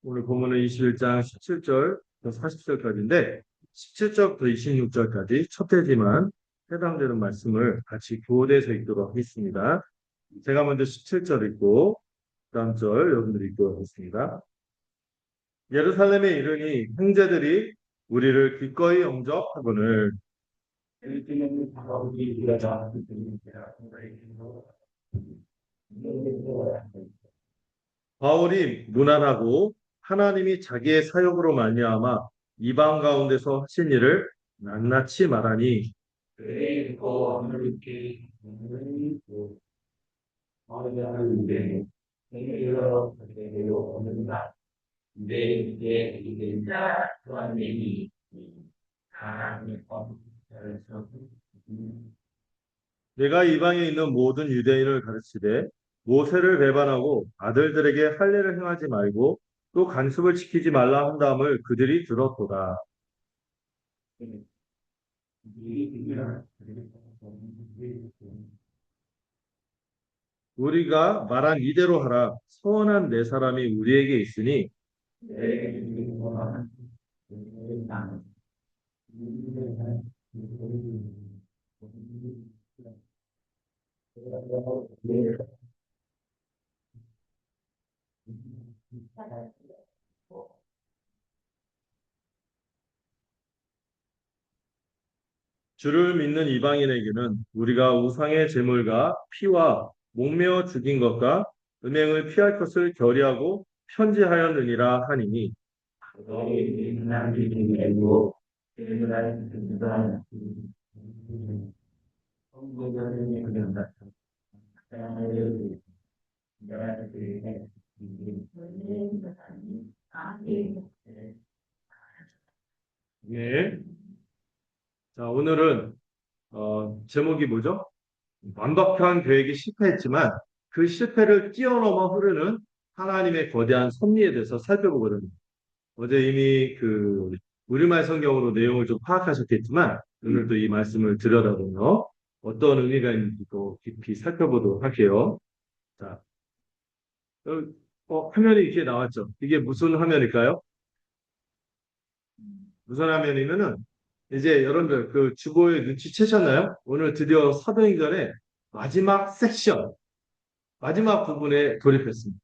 오늘 본문은 21장 17절부터 40절까지인데 17절부터 26절까지 첫 대지만 해당되는 말씀을 같이 교대해서 읽도록 하겠습니다. 제가 먼저 17절 읽고 다음 절 여러분들이 읽도록 하겠습니다. 예루살렘에 이르니 형제들이 우리를 기꺼이 영접하거늘 바울이 무난하고 하나님이 자기의 사역으로 말미암아 이방 가운데서 하신 일을 낱낱이 말하니 내가 이방에 있는 모든 유대인을 가르치되 모세를 배반하고 아들들에게 할례를 행하지 말고 또 간습을 지키지 말라 한다음을 그들이 들었도다. 우리가 말한 이대로 하라. 선한 네 사람이 우리에게 있으니 주를 믿는 이방인에게는 우리가 우상의 제물과 피와 목매어 죽인 것과 음행을 피할 것을 결의하고 편지하였느니라 하니 예. 자, 오늘은 제목이 뭐죠? 완벽한 계획이 실패했지만 그 실패를 뛰어넘어 흐르는 하나님의 거대한 섭리에 대해서 살펴보거든요. 어제 이미 그 우리말 성경으로 내용을 좀 파악하셨겠지만 오늘도 이 말씀을 들여다보며 어떤 의미가 있는지 또 깊이 살펴보도록 할게요. 자, 화면이 이렇게 나왔죠. 이게 무슨 화면일까요? 무슨 화면이면은 이제 여러분들 그 주보에 눈치채셨나요? 오늘 드디어 사도행전의 마지막 섹션, 마지막 부분에 돌입했습니다.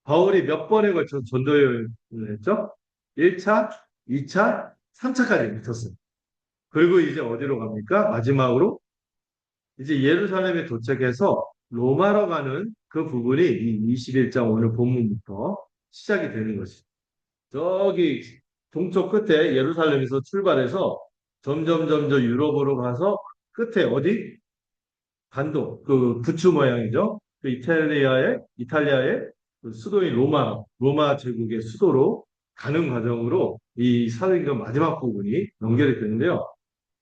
바울이 몇 번에 걸쳐 전도여행을 했죠? 1차, 2차, 3차까지 붙었어요. 그리고 이제 어디로 갑니까? 마지막으로 이제 예루살렘에 도착해서 로마로 가는 그 부분이 이 21장 오늘 본문부터 시작이 되는 것이죠. 저기 동쪽 끝에 예루살렘에서 출발해서 점점 유럽으로 가서 끝에 어디? 반도, 그 부츠 모양이죠. 그 이탈리아의 그 수도인 로마 제국의 수도로 가는 과정으로 이 사도행전 마지막 부분이 연결이 되는데요.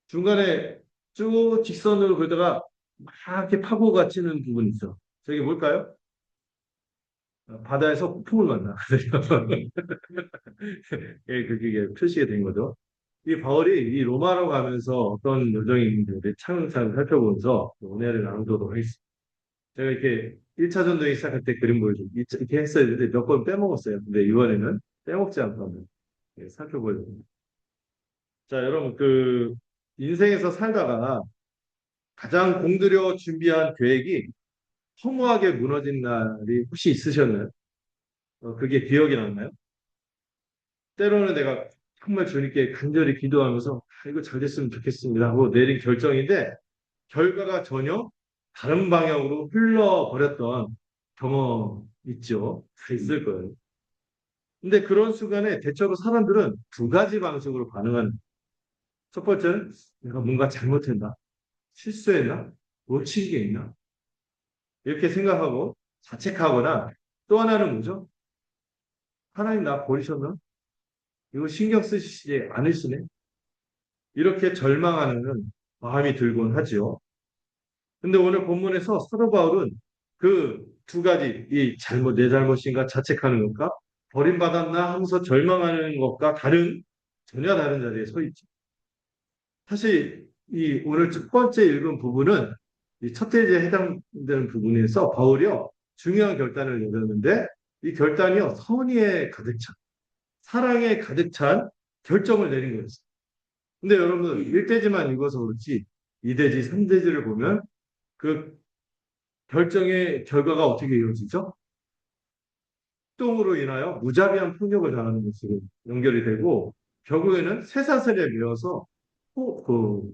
중간에 쭉 직선으로 그러다가 막 이렇게 파고가 치는 부분이 있어. 저게 뭘까요? 바다에서 폭풍을 만나. 예, 그게 표시가 된 거죠. 이 바울이 이 로마로 가면서 어떤 여정이 있는지 차근차근 살펴보면서 오늘을 나누도록 하겠습니다. 제가 이렇게 1차 전도기 시작할 때 그림 보여주고 이렇게 했어야 되는데 몇 번 빼먹었어요. 근데 이번에는 빼먹지 않고 한번 살펴보려고. 자, 여러분, 그 인생에서 살다가 가장 공들여 준비한 계획이 허무하게 무너진 날이 혹시 있으셨나요? 그게 기억이 났나요? 때로는 내가 정말 주님께 간절히 기도하면서 이거 잘 됐으면 좋겠습니다 하고 내린 결정인데 결과가 전혀 다른 방향으로 흘러버렸던 경험 있죠. 다 있을 거예요. 근데 그런 순간에 대체로 사람들은 두 가지 방식으로 반응하는 거예요. 첫 번째는 내가 뭔가 잘못했나? 실수했나? 놓친 게 있나? 이렇게 생각하고 자책하거나 또 하나는 뭐죠? 하나님 나 버리셨나? 이거 신경 쓰시지 않으시네? 이렇게 절망하는 마음이 들곤 하지요. 근데 오늘 본문에서 사도 바울은 그 두 가지, 내 잘못인가 자책하는 것과 버림받았나 하면서 절망하는 것과 전혀 다른 자리에 서 있죠. 사실 이 오늘 첫 번째 읽은 부분은 이 첫 대지에 해당되는 부분에서 바울이요, 중요한 결단을 내렸는데 이 결단이요, 선의에 가득 차. 사랑에 가득 찬 결정을 내린 거였어요. 근데 여러분 1대지만 읽어서 그렇지 2대지, 3대지를 보면 그 결정의 결과가 어떻게 이루어지죠? 똥으로 인하여 무자비한 폭력을 당하는 것으로 연결이 되고 결국에는 쇠사슬에 매어서 그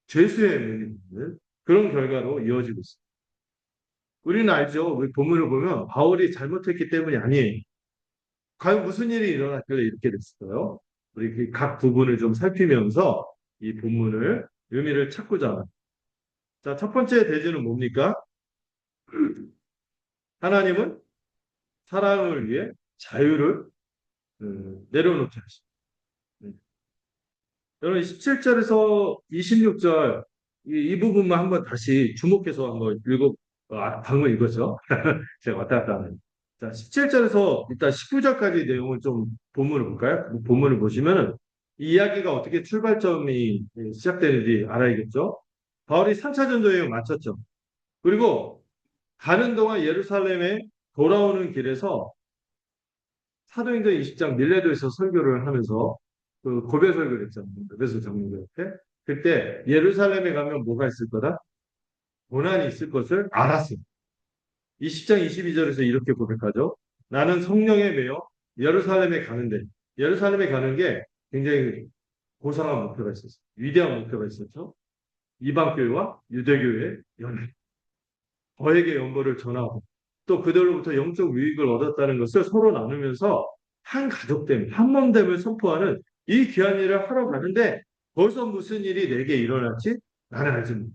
죄수에 매이는 그런 결과로 이어지고 있습니다. 우리는 알죠. 우리 본문을 보면 바울이 잘못했기 때문이 아니에요. 과연 무슨 일이 일어났길래 이렇게 됐어요? 우리 그각 부분을 좀 살피면서 이 본문을 의미를 찾고자 합니다. 자, 첫 번째 대지는 뭡니까? 하나님은 사람을 위해 자유를 내려놓게 하십니다. 여러분 17절에서 26절 이 부분만 한번 다시 주목해서 한번 방금 읽었죠? 제가 왔다 갔다 하는. 자, 17절에서 일단 19절까지 내용을 좀 본문을 볼까요? 본문을 보시면은 이 이야기가 어떻게 출발점이 시작되는지 알아야겠죠? 바울이 3차 전도 여행 마쳤죠. 그리고 가는 동안 예루살렘에 돌아오는 길에서 사도행전 20장 밀레도에서 설교를 하면서 그 고별 설교를 했잖아요. 그래서 장로교 때 그때 예루살렘에 가면 뭐가 있을 거다? 고난이 있을 것을 알았어요. 20장 22절에서 이렇게 고백하죠. 나는 성령에 매여 예루살렘에 가는데 예루살렘에 가는 게 굉장히 고상한 목표가 있었어요. 위대한 목표가 있었죠. 이방교회와 유대교회의 연합. 거액의 연고를 전하고 또 그들로부터 영적 유익을 얻었다는 것을 서로 나누면서 한 가족됨, 한 몸됨을 선포하는 이 귀한 일을 하러 가는데 벌써 무슨 일이 내게 일어날지 나는 알지 못해.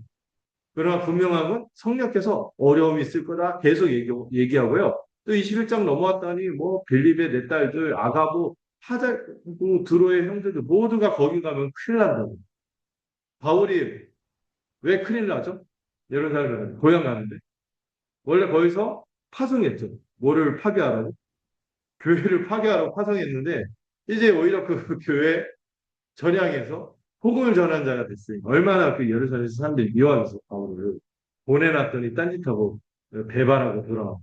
그러나 분명한 건 성령께서 어려움이 있을 거다 계속 얘기하고요. 또 21장 넘어왔다니 뭐 빌립의 네 딸들, 아가보, 하자고 드로의 형제들 모두가 거기 가면 큰일 난다고. 바울이 왜 큰일 나죠? 예루살렘 고향 가는데. 원래 거기서 파송했죠. 뭐를 파괴하라고? 교회를 파괴하라고 파송했는데 이제 오히려 그 교회 전향해서 복음을 전한 자가 됐어요. 얼마나 그 예루살렘 사람들이 미워해서 바울을 보내놨더니 딴짓하고 배반하고 돌아오고.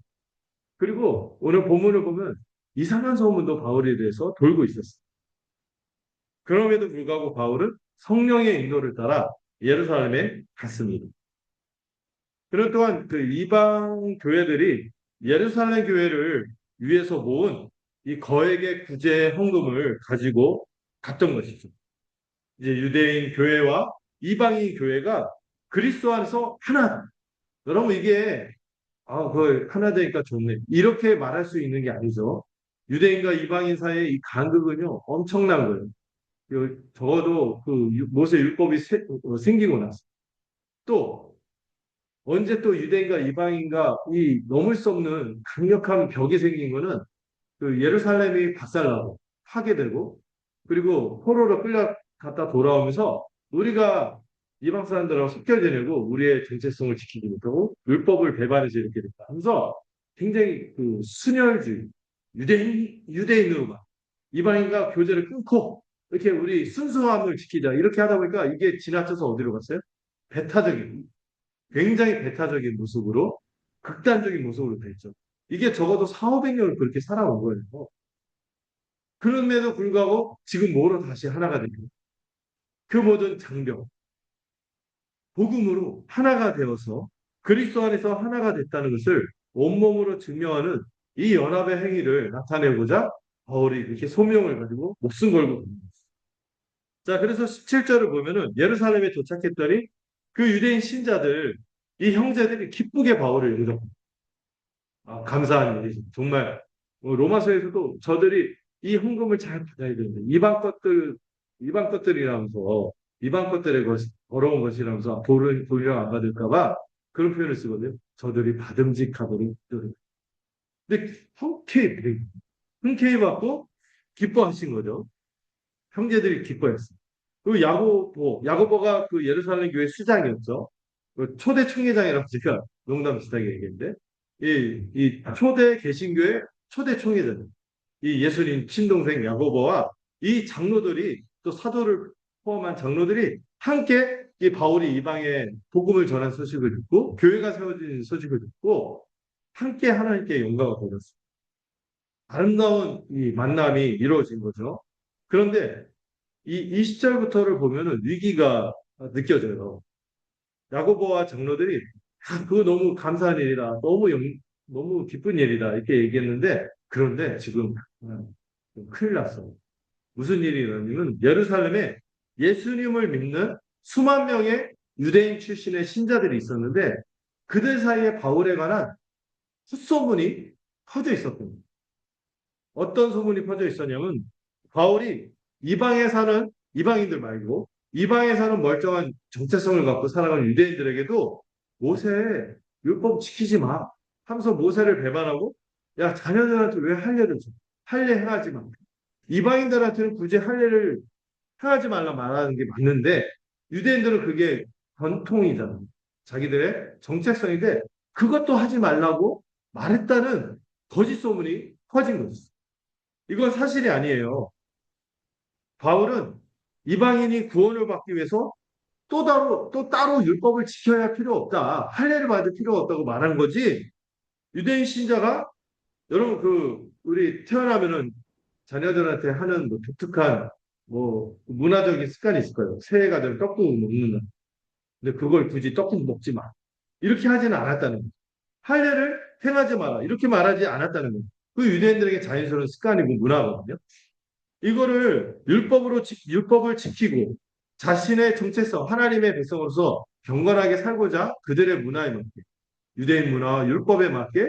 그리고 오늘 본문을 보면 이상한 소문도 바울에 대해서 돌고 있었어요. 그럼에도 불구하고 바울은 성령의 인도를 따라 예루살렘에 갔습니다. 그런 또한 그 이방 교회들이 예루살렘 교회를 위해서 모은 이 거액의 구제 헌금을 가지고 갔던 것이죠. 이제 유대인 교회와 이방인 교회가 그리스도 안에서 하나. 여러분 이게 그 하나 되니까 좋네. 이렇게 말할 수 있는 게 아니죠. 유대인과 이방인 사이의 이 간극은요 엄청난 거예요. 적어도 그 모세 율법이 생기고 나서 또 언제 또 유대인과 이방인과 이 넘을 수 없는 강력한 벽이 생긴 거는 그 예루살렘이 박살나고 파괴되고 그리고 포로로 끌려갔다 돌아오면서 우리가 이방 사람들하고 섞여 지내고 우리의 정체성을 지키지 못하고 율법을 배반해서 이렇게 됐다 하면서 굉장히 그 순혈주의 유대인으로만 이방인과 교제를 끊고 이렇게 우리 순수함을 지키자 이렇게 하다 보니까 이게 지나쳐서 어디로 갔어요? 배타적인 굉장히 배타적인 모습으로 극단적인 모습으로 됐죠. 이게 적어도 4, 500년을 그렇게 살아온 거예요. 그럼에도 불구하고 지금 뭐로 다시 하나가 됩니까? 그 모든 장벽, 복음으로 하나가 되어서 그리스도 안에서 하나가 됐다는 것을 온몸으로 증명하는 이 연합의 행위를 나타내고자 바울이 그렇게 소명을 가지고 목숨 걸고 자, 그래서 17절을 보면은 예루살렘에 도착했더니 그 유대인 신자들, 이 형제들이 기쁘게 바울을 영접합니다. 감사한 일이죠. 정말 로마서에서도 저들이 이 헌금을 잘 받아야 되는데 이방 것들이라면서 이방 것들의 더러운 것이라면서 도리를 안 받을까봐 그런 표현을 쓰거든요. 저들이 받음직하도록. 근데 흔쾌히 받고 기뻐하신 거죠. 형제들이 기뻐했어요. 그 야고보가 그 예루살렘 교회 수장이었죠. 그 초대 총회장이라고 제가 농담 비슷하게 얘기했는데, 이 초대 개신교회 초대 총회장, 이 예수님 친동생 야고보와 이 장로들이 또 사도를 포함한 장로들이 함께 이 바울이 이방에 복음을 전한 소식을 듣고 교회가 세워진 소식을 듣고 함께 하나님께 영광을 돌렸습니다. 아름다운 이 만남이 이루어진 거죠. 그런데 이 시절부터를 보면은 위기가 느껴져요. 야고보와 장로들이 그거 너무 감사한 일이다. 너무 기쁜 일이다. 이렇게 얘기했는데 그런데 지금 큰일 났어. 무슨 일이 일어나냐면 예루살렘에 예수님을 믿는 수만 명의 유대인 출신의 신자들이 있었는데 그들 사이에 바울에 관한 헛소문이 퍼져 있었거든요. 어떤 소문이 퍼져 있었냐면 바울이 이방에 사는 이방인들 말고 이방에 사는 멀쩡한 정체성을 갖고 살아가는 유대인들에게도 모세 율법 지키지 마 하면서 모세를 배반하고 야 자녀들한테 왜 할례를 줘? 할례 행하지 마. 이방인들한테는 굳이 할례를 행하지 말라 말하는 게 맞는데 유대인들은 그게 전통이잖아. 자기들의 정체성인데 그것도 하지 말라고 말했다는 거짓 소문이 퍼진 거지. 이건 사실이 아니에요. 바울은 이방인이 구원을 받기 위해서 또 따로 율법을 지켜야 할 필요 없다. 할례를 받을 필요 없다고 말한 거지. 유대인 신자가 여러분 우리 태어나면은 자녀들한테 하는 뭐 독특한 뭐 문화적인 습관이 있을 거예요. 새해가 되면 떡국 먹는 거. 근데 그걸 굳이 떡국 먹지 마. 이렇게 하지는 않았다는 거예요. 할례를 행하지 마라. 이렇게 말하지 않았다는 거예요. 그 유대인들에게 자연스러운 습관이고 문화거든요. 이거를 율법을 지키고 자신의 정체성, 하나님의 백성으로서 경건하게 살고자 그들의 문화에 맞게, 유대인 문화와 율법에 맞게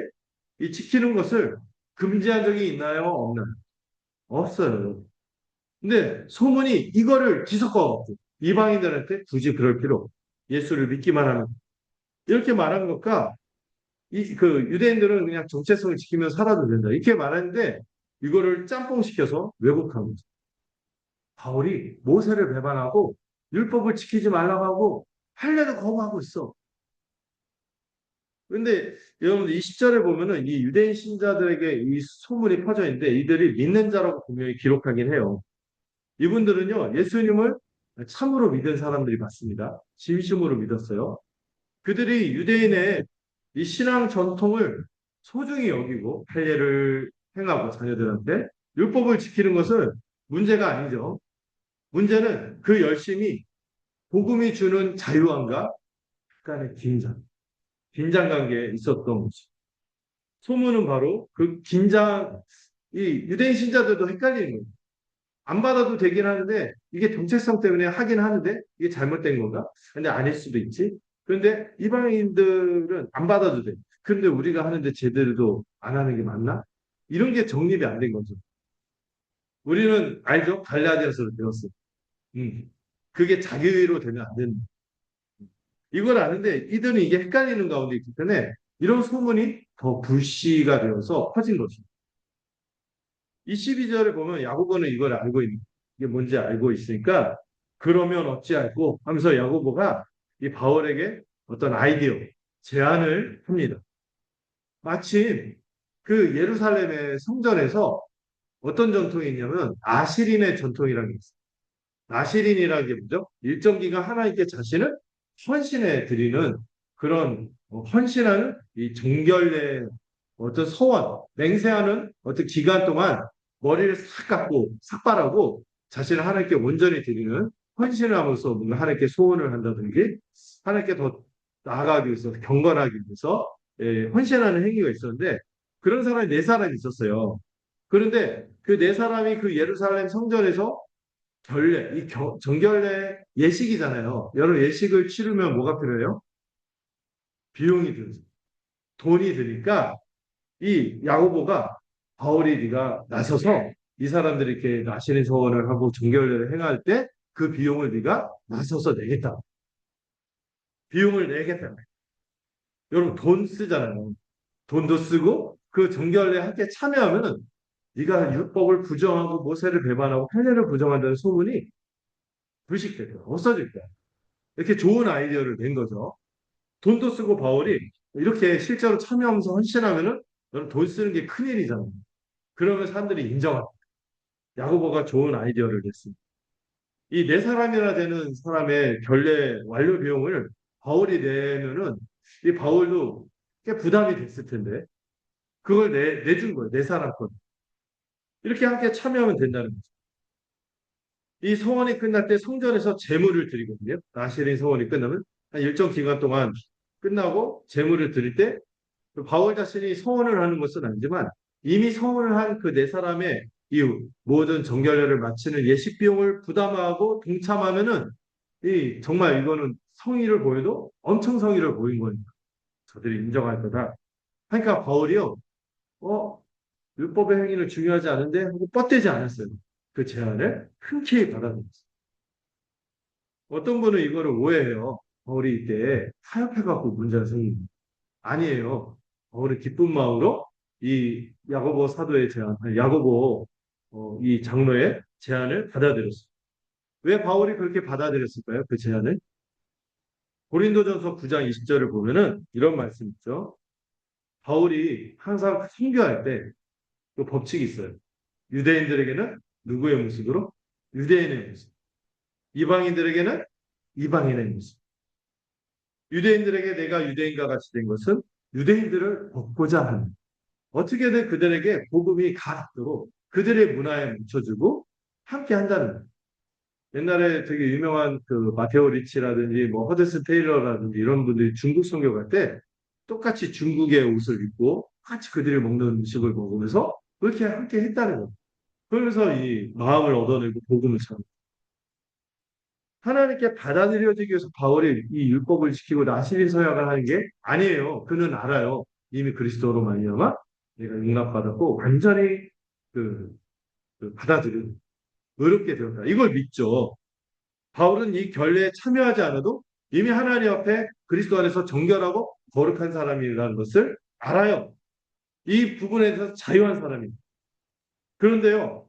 이 지키는 것을 금지한 적이 있나요? 없나요? 없어요. 근데 소문이 이거를 뒤섞어갖고 이방인들한테 굳이 그럴 필요 없고 예수를 믿기만 하는 이렇게 말한 것과 유대인들은 그냥 정체성을 지키며 살아도 된다. 이렇게 말하는데 이거를 짬뽕시켜서 왜곡한 거죠. 바울이 모세를 배반하고 율법을 지키지 말라고 하고 할례도 거부하고 있어. 그런데 여러분 20절에 보면은 이 유대인 신자들에게 이 소문이 퍼져 있는데 이들이 믿는 자라고 분명히 기록하긴 해요. 이분들은요 예수님을 참으로 믿은 사람들이 맞습니다. 진심으로 믿었어요. 그들이 유대인의 이 신앙 전통을 소중히 여기고 할례를 행하고 자녀들한테 율법을 지키는 것은 문제가 아니죠. 문제는 그 열심이 복음이 주는 자유함과 약간의 긴장 관계에 있었던 거죠. 소문은 바로 이 유대인 신자들도 헷갈리는 거예요. 안 받아도 되긴 하는데 이게 정체성 때문에 하긴 하는데 이게 잘못된 건가? 근데 아닐 수도 있지. 그런데 이방인들은 안 받아도 돼. 그런데 우리가 하는데 제대로 안 하는 게 맞나? 이런 게 정립이 안 된 거죠. 우리는 알죠? 갈라디아서를 배웠어. 음. 그게 자기의로 되면 안 된다. 이걸 아는데 이들은 이게 헷갈리는 가운데 있기 때문에 이런 소문이 더 불씨가 되어서 퍼진 거죠. 이 12절에 보면 야고보는 이걸 이게 뭔지 알고 있으니까 그러면 어찌할꼬 하면서 야고보가 이 바울에게 어떤 제안을 합니다. 마침 그 예루살렘의 성전에서 어떤 전통이 있냐면 나실인의 전통이라는 게 있어요. 나실인이라는 게 뭐죠? 일정 기간 하나님께 자신을 헌신해 드리는 그런 헌신하는 이 정결례 어떤 소원, 맹세하는 어떤 기간 동안 머리를 싹 깎고 삭발하고 자신을 하나님께 온전히 드리는 헌신을 하면서 뭔가 하나님께 소원을 한다든지 하나님께 더 나아가기 위해서 경건하기 위해서 헌신하는 행위가 있었는데 그런 사람이 네 사람이 있었어요. 그런데 그 네 사람이 그 예루살렘 성전에서 정결례 예식이잖아요. 여러 예식을 치르면 뭐가 필요해요? 비용이 들죠. 돈이 드니까 이 야고보가 바울이 네가 나서서 이 사람들이 이렇게 나신의 소원을 하고 정결례를 행할 때 그 비용을 네가 나서서 내겠다. 비용을 내겠다. 여러분 돈 쓰잖아요. 돈도 쓰고 그 정결례 함께 참여하면은 네가 율법을 부정하고 모세를 배반하고 할례를 부정한다는 소문이 불식될 거야. 없어질 거야. 이렇게 좋은 아이디어를 낸 거죠. 돈도 쓰고 바울이 이렇게 실제로 참여하면서 헌신하면은 너는 돈 쓰는 게 큰일이잖아. 그러면 사람들이 인정할 야고보가 좋은 아이디어를 냈습니다. 이 네 사람이나 되는 사람의 결례 완료 비용을 바울이 내면은 이 바울도 꽤 부담이 됐을 텐데 그걸 내준 거예요. 네 사람 건. 이렇게 함께 참여하면 된다는 거죠. 이 성원이 끝날 때 성전에서 제물을 드리거든요. 나실인 성원이 끝나면 한 일정 기간 동안 끝나고 제물을 드릴 때 바울 자신이 성원을 하는 것은 아니지만 이미 성원을 한 그 네 사람의 이 모든 정결례를 마치는 예식 비용을 부담하고 동참하면은 이 정말 이거는 성의를 보여도 엄청 성의를 보인 거니까 저들이 인정할 거다. 그러니까 바울이요, 율법의 행위는 중요하지 않은데 하고 뻗대지 않았어요. 그 제안을 흔쾌히 받아들였어요. 어떤 분은 이거를 오해해요. 바울이 이때 타협해갖고 문제가 생긴 거예요. 아니에요. 바울은 기쁜 마음으로 이 야고보 사도의 제안, 아니, 야고보 이 장로의 제안을 받아들였어요. 왜 바울이 그렇게 받아들였을까요? 그 제안을? 고린도전서 9장 20절을 보면은 이런 말씀 있죠. 바울이 항상 선교할 때 그 법칙이 있어요. 유대인들에게는 누구의 모습으로? 유대인의 모습. 이방인들에게는 이방인의 모습. 유대인들에게 내가 유대인과 같이 된 것은 유대인들을 돕고자 하는 어떻게든 그들에게 복음이 가닿도록 그들의 문화에 묻혀주고 함께 한다는 거예요. 옛날에 되게 유명한 그 마테오 리치라든지 뭐 허드슨 테일러라든지 이런 분들이 중국 선교 갈 때 똑같이 중국의 옷을 입고 같이 그들이 먹는 음식을 먹으면서 그렇게 함께 했다는 거예요. 그러면서 이 마음을 얻어내고 복음을 전 하나님께 받아들여지기 위해서 바울이 이 율법을 지키고 나시린 서약을 하는 게 아니에요. 그는 알아요. 이미 그리스도로 말미암아 내가 용납받았고 완전히 그, 받아들이는 의롭게 되었다. 이걸 믿죠. 바울은 이 결례에 참여하지 않아도 이미 하나님 앞에 그리스도 안에서 정결하고 거룩한 사람이라는 것을 알아요. 이 부분에 대해서 자유한 사람입니다. 그런데요,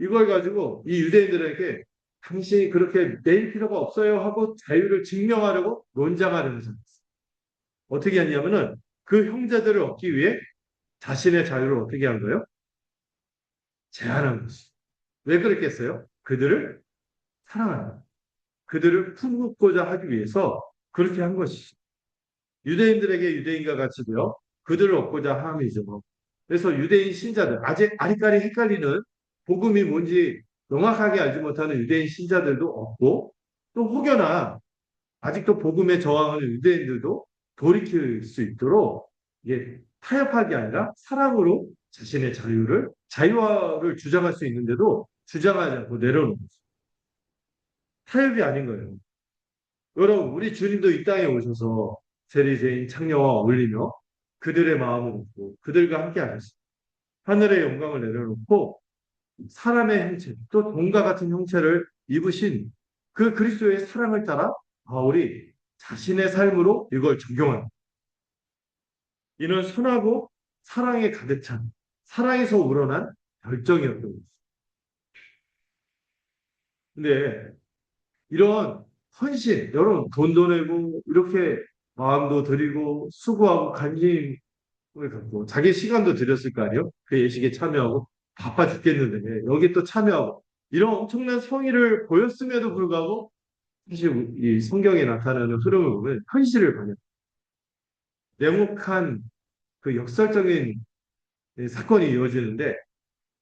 이걸 가지고 이 유대인들에게 당신이 그렇게 내일 필요가 없어요 하고 자유를 증명하려고 논쟁하려는 사람. 어떻게 했냐면은 그 형제들을 얻기 위해 자신의 자유를 어떻게 한 거예요? 제한한 것이. 왜 그랬겠어요? 그들을 사랑한다. 그들을 품고자 하기 위해서 그렇게 한 것이죠. 유대인들에게 유대인과 같이 되어 그들을 얻고자 함이죠. 그래서 유대인 신자들, 아직 아리까리 헷갈리는 복음이 뭔지 명확하게 알지 못하는 유대인 신자들도 없고 또 혹여나 아직도 복음에 저항하는 유대인들도 돌이킬 수 있도록 이게 타협하기 아니라 사랑으로 자신의 자유화를 주장할 수 있는데도 주장하지 않고 내려놓는 거죠. 타협이 아닌 거예요. 여러분, 우리 주님도 이 땅에 오셔서 세리세인 창녀와 어울리며 그들의 마음을 얻고 그들과 함께 하셨어요. 하늘의 영광을 내려놓고 사람의 형체, 또 돈과 같은 형체를 입으신 그 그리스도의 사랑을 따라 바울이 자신의 삶으로 이걸 적용합니다. 이는 선하고 사랑에 가득 찬 사랑에서 우러난 결정이었던 것입니다. 근데 이런 헌신, 여러분 돈도 내고 이렇게 마음도 드리고 수고하고 관심을 갖고 자기 시간도 들였을 거 아니에요? 그 예식에 참여하고 바빠 죽겠는데 여기 또 참여하고 이런 엄청난 성의를 보였음에도 불구하고 사실 이 성경에 나타나는 흐름을 보면 현실을 반영. 냉혹한 그 역설적인 사건이 이어지는데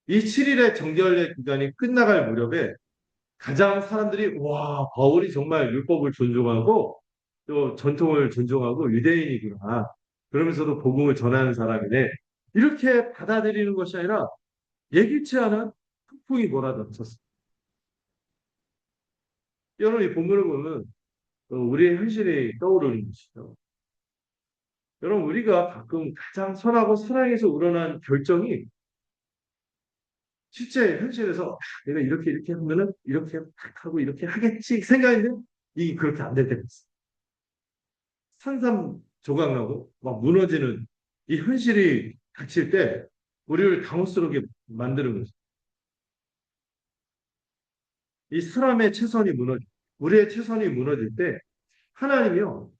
이 7일의 정결례 기간이 끝나갈 무렵에 가장 사람들이 와 바울이 정말 율법을 존중하고 또 전통을 존중하고 유대인이구나. 그러면서도 복음을 전하는 사람이네. 이렇게 받아들이는 것이 아니라 예기치 않은 폭풍이 몰아닥쳤어요. 여러분 이 본문을 보면 우리의 현실이 떠오르는 것이죠. 여러분 우리가 가끔 가장 선하고 사랑에서 우러난 결정이 실제 현실에서 내가 이렇게 하면은 이렇게 하고 이렇게 하겠지 생각했는데 이게 그렇게 안 될 때가 있어. 산산조각나고 막 무너지는 이 현실이 닥칠 때 우리를 당혹스럽게 만드는 거죠. 이 사람의 최선이 우리의 최선이 무너질 때 하나님이요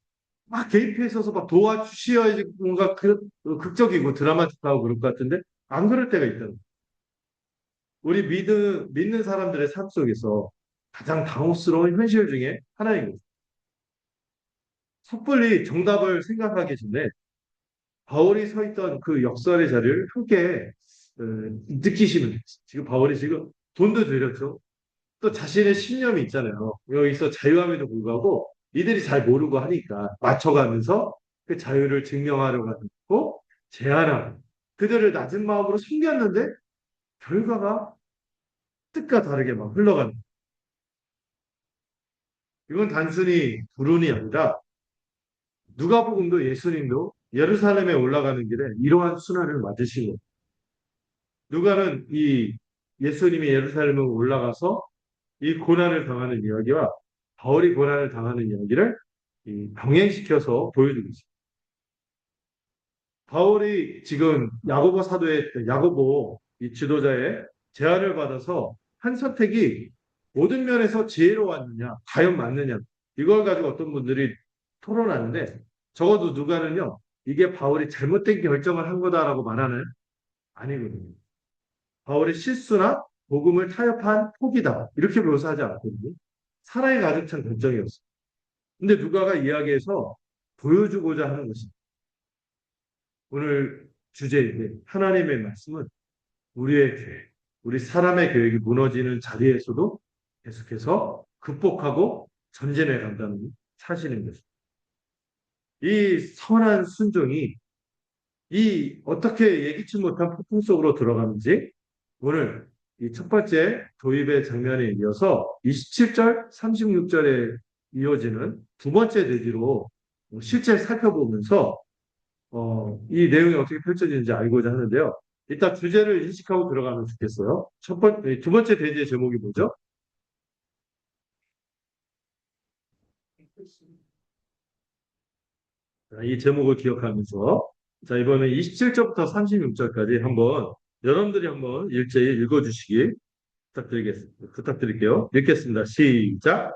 막 개입해 있어서 막 도와주셔야지 뭔가 극적이고 드라마틱하고 그럴 것 같은데 안 그럴 때가 있다는 거예요. 우리 믿는 사람들의 삶 속에서 가장 당혹스러운 현실 중에 하나입니다. 섣불리 정답을 생각하기 전에 바울이 서 있던 그 역설의 자리를 함께 느끼시면 돼요. 지금 바울이 지금 돈도 들였죠. 또 자신의 신념이 있잖아요. 여기서 자유함에도 불구하고 이들이 잘 모르고 하니까 맞춰가면서 그 자유를 증명하려고 하고 제한하고 그들을 낮은 마음으로 숨겼는데 결과가 뜻과 다르게 막 흘러가는 거예요. 이건 단순히 불운이 아니라 누가복음도 예수님도 예루살렘에 올라가는 길에 이러한 순환을 맞으신 거예요. 누가는 이 예수님이 예루살렘에 올라가서 이 고난을 당하는 이야기와 바울이 고난을 당하는 이야기를 병행시켜서 보여주고 있습니다. 바울이 지금 야고보 사도의 야고보 이 지도자의 제안을 받아서 한 선택이 모든 면에서 지혜로웠느냐, 과연 맞느냐 이걸 가지고 어떤 분들이 토론하는데 적어도 누가는요 이게 바울이 잘못된 결정을 한 거다라고 말하는 아니거든요. 바울의 실수나 복음을 타협한 포기다 이렇게 묘사하지 않거든요. 사랑이 가득 찬 결정이었어요. 근데 누가가 이야기해서 보여주고자 하는 것입니다. 오늘 주제인데 하나님의 말씀은 우리의 계획, 우리 사람의 계획이 무너지는 자리에서도 계속해서 극복하고 전진해 간다는 사실인 것입니다. 이 선한 순종이 이 어떻게 예기치 못한 폭풍 속으로 들어가는지 오늘 이 첫 번째 도입의 장면에 이어서 27절, 36절에 이어지는 두 번째 대지로 실제 살펴보면서 이 내용이 어떻게 펼쳐지는지 알고자 하는데요. 일단 주제를 인식하고 들어가면 좋겠어요. 두 번째 대지의 제목이 뭐죠? 자, 이 제목을 기억하면서 자, 이번에 27절부터 36절까지 한번 여러분들이 한번 일제히 읽어주시기 부탁드릴게요. 읽겠습니다. 시작.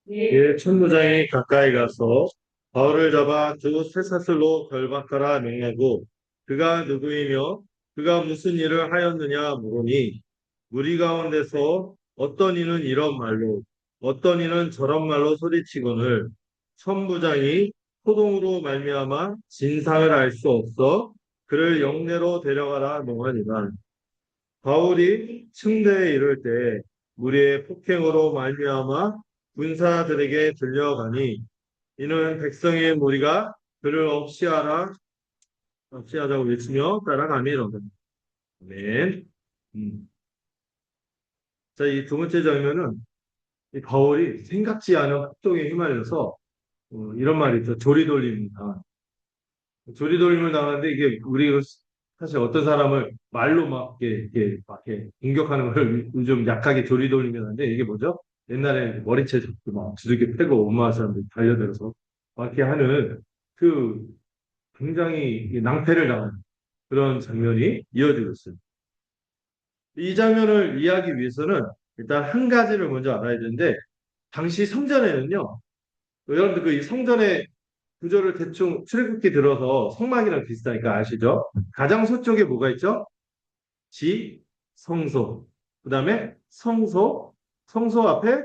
예, 천부장이 가까이 가서 바울을 잡아 두 쇠사슬로 결박하라 명하고 그가 누구이며 그가 무슨 일을 하였느냐 물으니 무리 가운데서 어떤 이는 이런 말로 어떤 이는 저런 말로 소리치거늘 천부장이 소동으로 말미암아 진상을 알 수 없어 그를 영내로 데려가라 명하니라. 바울이 층대에 이를 때 무리의 폭행으로 말미암아 군사들에게 들려가니 이는 백성의 무리가 그를 없이하자고 외치며 따라가미로다. 아멘. 음. 자, 이 두 번째 장면은 이 바울이 생각지 않은 폭동에 휘말려서 이런 말이 있죠. 조리돌림입니다. 조리돌림을 당하는데 이게 우리 사실 어떤 사람을 말로 막 이렇게 공격하는 걸 요즘 약하게 조리돌림이 하는데 이게 뭐죠? 옛날에 머리채 잡고 막 두들겨 패고 엄마 사람들이 달려들어서 막 이렇게 하는 그 굉장히 낭패를 당하는 그런 장면이 이어지고 있어요. 이 장면을 이해하기 위해서는 일단 한 가지를 먼저 알아야 되는데 당시 성전에는요. 여러분들 그 성전의 구조를 대충 출애굽기 들어서 성막이랑 비슷하니까 아시죠? 가장 서쪽에 뭐가 있죠? 성소. 그 다음에 성소 앞에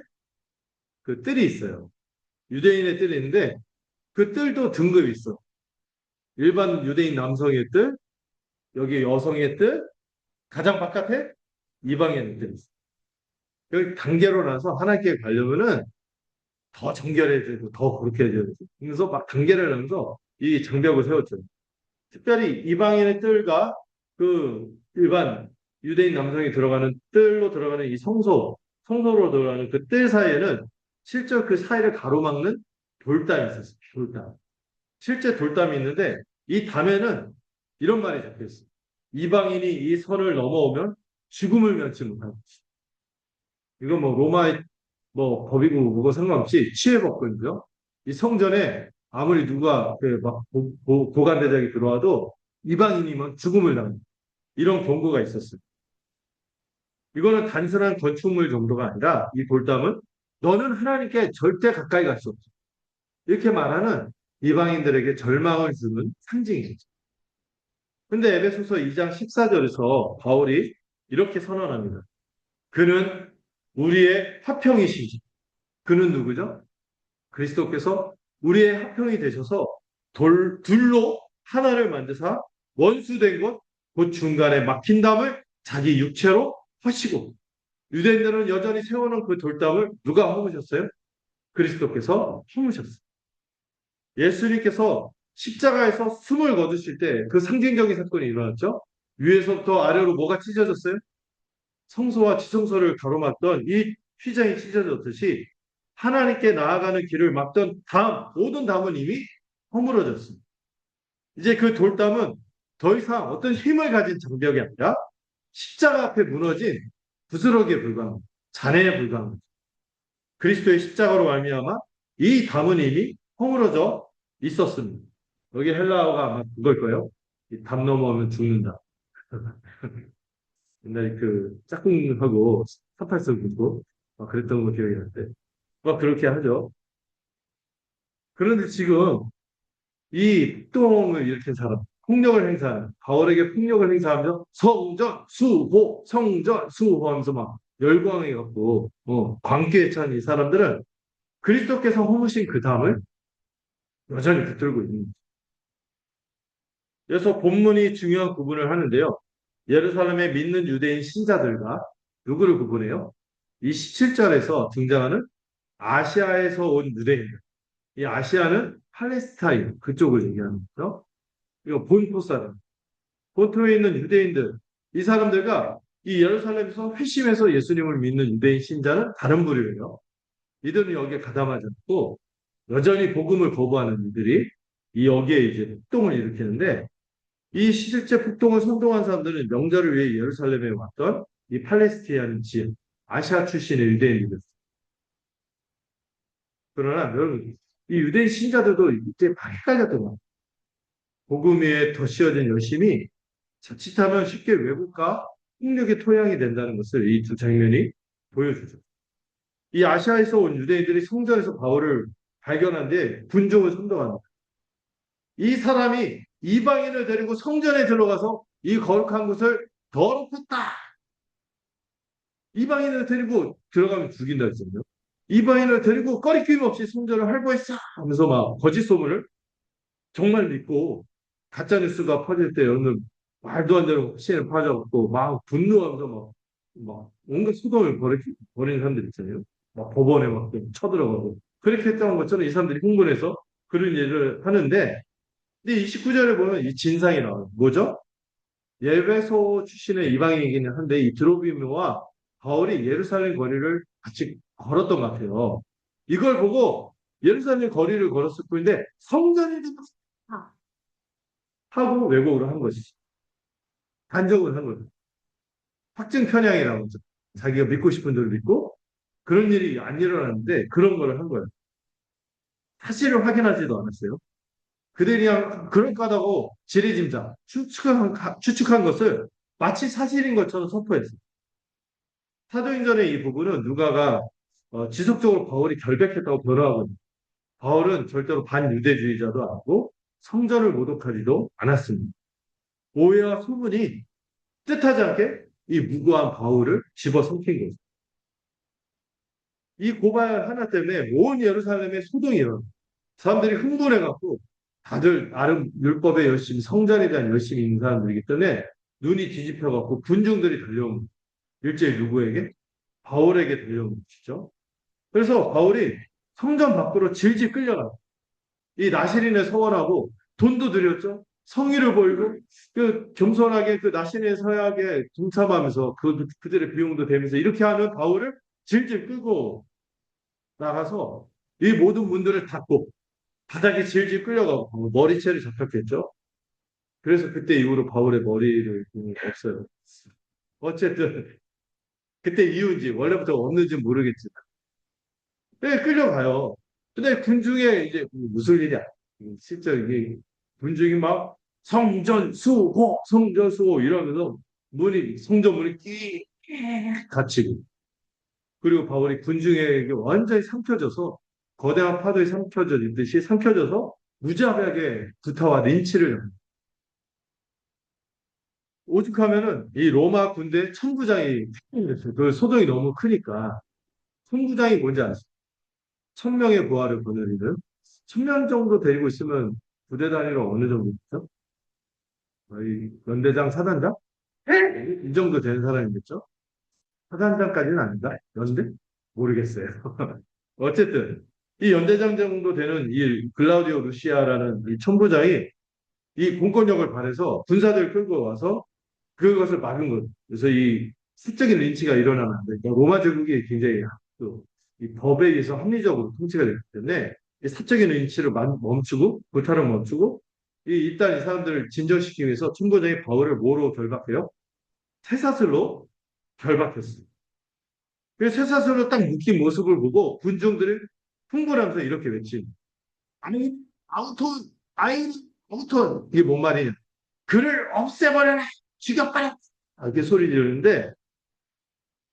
그 뜰이 있어요. 유대인의 뜰이 있는데 그 뜰도 등급이 있어. 일반 유대인 남성의 뜰, 여기 여성의 뜰, 가장 바깥에 이방인의 뜰이 있어요. 여기 단계로 나서 하나님께 가려면은 더 정결해야 되고 더 거룩해져야 되고 그래서 막 단계를 나면서 이 장벽을 세웠죠. 특별히 이방인의 뜰과 그 일반 유대인 남성이 들어가는 뜰로 들어가는 이 성소로 들어가는 그 뜰 사이에는 실제 그 사이를 가로막는 돌담이 있었어요. 돌담. 실제 돌담이 있는데 이 담에는 이런 말이 적혀 있어요. 이방인이 이 선을 넘어오면 죽음을 면치 못한다. 이건 뭐 로마의 뭐 법이고 뭐고 상관없이 치해법거든요. 이 성전에 아무리 누가 그막 고관대장이 들어와도 이방인이면 죽음을 당한다. 이런 경고가 있었어요. 이거는 단순한 건축물 정도가 아니라 이 돌담은 너는 하나님께 절대 가까이 갈 수 없어. 이렇게 말하는 이방인들에게 절망을 주는 상징이죠. 근데 에베소서 2장 14절에서 바울이 이렇게 선언합니다. 그는 우리의 화평이시지. 그는 누구죠? 그리스도께서 우리의 화평이 되셔서 둘로 하나를 만드사 원수된 것, 곧 중간에 막힌 담을 자기 육체로 하시고 유대인들은 여전히 세워놓은 그 돌담을 누가 허무셨어요? 그리스도께서 허무셨어요. 예수님께서 십자가에서 숨을 거두실 때 그 상징적인 사건이 일어났죠. 위에서부터 아래로 뭐가 찢어졌어요? 성소와 지성소를 가로막던 이 휘장이 찢어졌듯이 하나님께 나아가는 길을 막던 모든 담은 이미 허물어졌습니다. 이제 그 돌담은 더 이상 어떤 힘을 가진 장벽이 아니라 십자가 앞에 무너진 부스러기에 불과합니다. 잔해에 불과합니다. 그리스도의 십자가로 말미암아 이 담은 이미 허물어져 있었습니다. 여기 헬라어가 아마 그걸 거예요. 이 담 넘어오면 죽는다. 옛날에 그 짝꿍하고 38선 붙고 그랬던 거 기억이 나는데 그렇게 하죠. 그런데 지금 이 폭동을 일으킨 사람, 폭력을 행사하는 바울에게 폭력을 행사하면서 성전 수호 하면서 막 열광해 갖고 광기에 찬 이 사람들은 그리스도께서 허무신 그 담을 여전히 붙들고 있는 거죠. 그래서 본문이 중요한 구분을 하는데요. 예루살렘에 믿는 유대인 신자들과 누구를 구분해요? 이 17절에서 등장하는 아시아에서 온 유대인들. 이 아시아는 팔레스타인 그쪽을 얘기하는 거죠. 이거 본토 사람, 본토에 있는 유대인들, 이 사람들과 이 예루살렘에서 회심해서 예수님을 믿는 유대인 신자는 다른 부류예요. 이들은 여기에 가담하지 않고 여전히 복음을 거부하는 이들이 이 여기에 이제 폭동을 일으키는데 이 실제 폭동을 선동한 사람들은 명절을 위해 예루살렘에 왔던 이 팔레스티안 지역, 아시아 출신의 유대인들이었어요. 그러나 여러분, 이 유대인 신자들도 이때 막 헷갈렸던 거예요. 복음 위에 더 씌워진 열심이 자칫하면 쉽게 왜곡과 폭력의 토양이 된다는 것을 이 두 장면이 보여주죠. 이 아시아에서 온 유대인들이 성전에서 바울을 발견한 뒤에 군종을 선동합니다. 이 사람이 이방인을 데리고 성전에 들어가서 이 거룩한 곳을 더럽혔다. 이방인을 데리고 들어가면 죽인다 했잖아요. 이방인을 데리고 꺼리낌 없이 성전을 활보했어 하면서 막 거짓 소문을 정말 믿고 가짜 뉴스가 퍼질 때 어느 말도 안 되는 신을 파져갖고 막 분노하면서 막 온갖 소동을 벌이는 사람들 있잖아요. 막 법원에 막 쳐들어가고 그렇게 했던 것처럼 이 사람들이 흥분해서 그런 일을 하는데 근데 29절에 보면 이 진상이 나와요. 뭐죠? 예배소 출신의 이방인이긴 한데 이 드로비모와 바울이 예루살렘 거리를 같이 걸었던 것 같아요. 이걸 보고 예루살렘 거리를 걸었을 뿐인데 성전이 됐다 하고 왜곡을 한 것이지. 단정을 한 거죠. 확증 편향이라고 하죠. 자기가 믿고 싶은 대로 믿고 그런 일이 안 일어났는데 그런 걸 한 거예요. 사실을 확인하지도 않았어요. 그들이 그냥 그럴 까다고 지리짐작 추측한 것을 마치 사실인 것처럼 선포했어요. 사도행전의 이 부분은 누가가 지속적으로 바울이 결백했다고 변호하거든요. 바울은 절대로 반유대주의자도 아니고 성전을 모독하지도 않았습니다. 오해와 소문이 뜻하지 않게 이 무고한 바울을 집어삼킨 거죠. 이 고발 하나 때문에 온 예루살렘에 소동이 일어나. 사람들이 흥분해갖고 다들 율법에 열심히 성전에 대한 열심히 있는 사람들이기 때문에 눈이 뒤집혀갖고 군중들이 달려온 거예요. 일제히 누구에게? 바울에게 달려온 것이죠. 그래서 바울이 성전 밖으로 질질 끌려가요. 이 나시린에 서원하고 돈도 들였죠. 성의를 보이고 그 겸손하게 그 나시린 서약에 동참하면서 그들의 비용도 대면서 이렇게 하는 바울을 질질 끌고 나가서 이 모든 문들을 닫고 바닥에 질질 끌려가고 머리채를 잡혔겠죠. 그래서 그때 이후로 바울의 머리를 없어요. 어쨌든 그때 이유인지 원래부터 없는지 모르겠지만 네, 끌려가요. 근데 군중에 이제 무슨 일이야? 실제 이게 군중이 막 성전수호, 성전수호 이러면서 성전 문이 끼 닫히고 그리고 바울이 군중에게 완전히 삼켜져서 거대한 파도에 삼켜져 있듯이 삼켜져서 무자비하게 구타와 린치를 합니다. 오죽하면은 이 로마 군대 천부장이 됐어요. 그 소동이 너무 크니까 천부장이 뭔지 아시죠? 1,000명의 부하를 거느리는 1,000명 정도 데리고 있으면 부대 단위로 어느 정도 있죠? 거의 연대장, 사단장? 이 정도 되는 사람이겠죠? 사단장까지는 아닌가? 연대? 모르겠어요. 어쨌든 이 연대장 정도 되는 이 글라우디오 루시아라는 이 천부장이 이 공권력을 발해서 군사들 끌고 와서 그것을 막은 거예요. 그래서 이 사적인 린치가 일어나면 안 되니까 로마 제국이 굉장히 이 법에 의해서 합리적으로 통치가 됐기 때문에 이 사적인 린치를 멈추고 불탈을 멈추고 일단 이 사람들을 진정시키기 위해서 총부장이 바울을 뭐로 결박해요? 쇠사슬로 결박했어요. 그래서 쇠사슬로 딱 묶인 모습을 보고 군중들이 흥분하면서 이렇게 외친 아니 아우톤 아이 아우톤 이게 뭔 말이냐? 그를 없애버려라 죽여버려 이렇게 소리 지르는데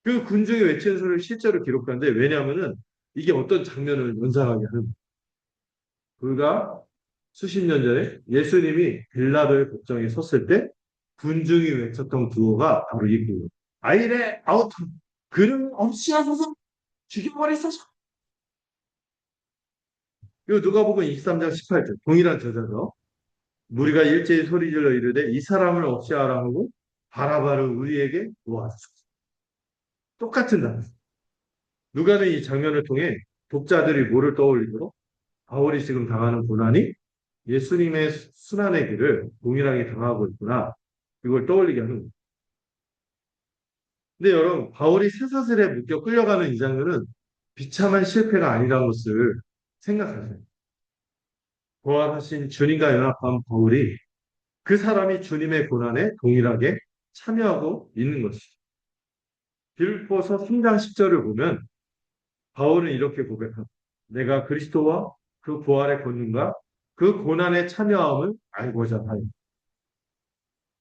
그 군중이 외치는 소리를 실제로 기록하는데 왜냐하면은 이게 어떤 장면을 연상하게 하는 불과 수십 년 전에 예수님이 빌라도의 법정에 섰을 때 군중이 외쳤던 구호가 바로 이 구호. 아이레 아우토 그는 없이 하소서 죽여버리소서. 이거 누가복음 23장 18절 동일한 저자죠. 우리가 일제히 소리질러 이르되 이 사람을 없이 하라 하고 바라바를 우리에게 놓아주소서. 똑같은 단어. 누가는 이 장면을 통해 독자들이 뭐를 떠올리도록 바울이 지금 당하는 고난이 예수님의 순환의 길을 동일하게 당하고 있구나. 이걸 떠올리게 하는 거예요. 근데 여러분, 바울이 쇠사슬에 묶여 끌려가는 이 장면은 비참한 실패가 아니라는 것을 생각하세요. 부활하신 주님과 연합한 바울이 그 사람이 주님의 고난에 동일하게 참여하고 있는 것이죠. 빌립보서 3장 10절을 보면 바울은 이렇게 고백합니다. 내가 그리스도와 그 부활의 권능과 그 고난에 참여함을 알고자 하여.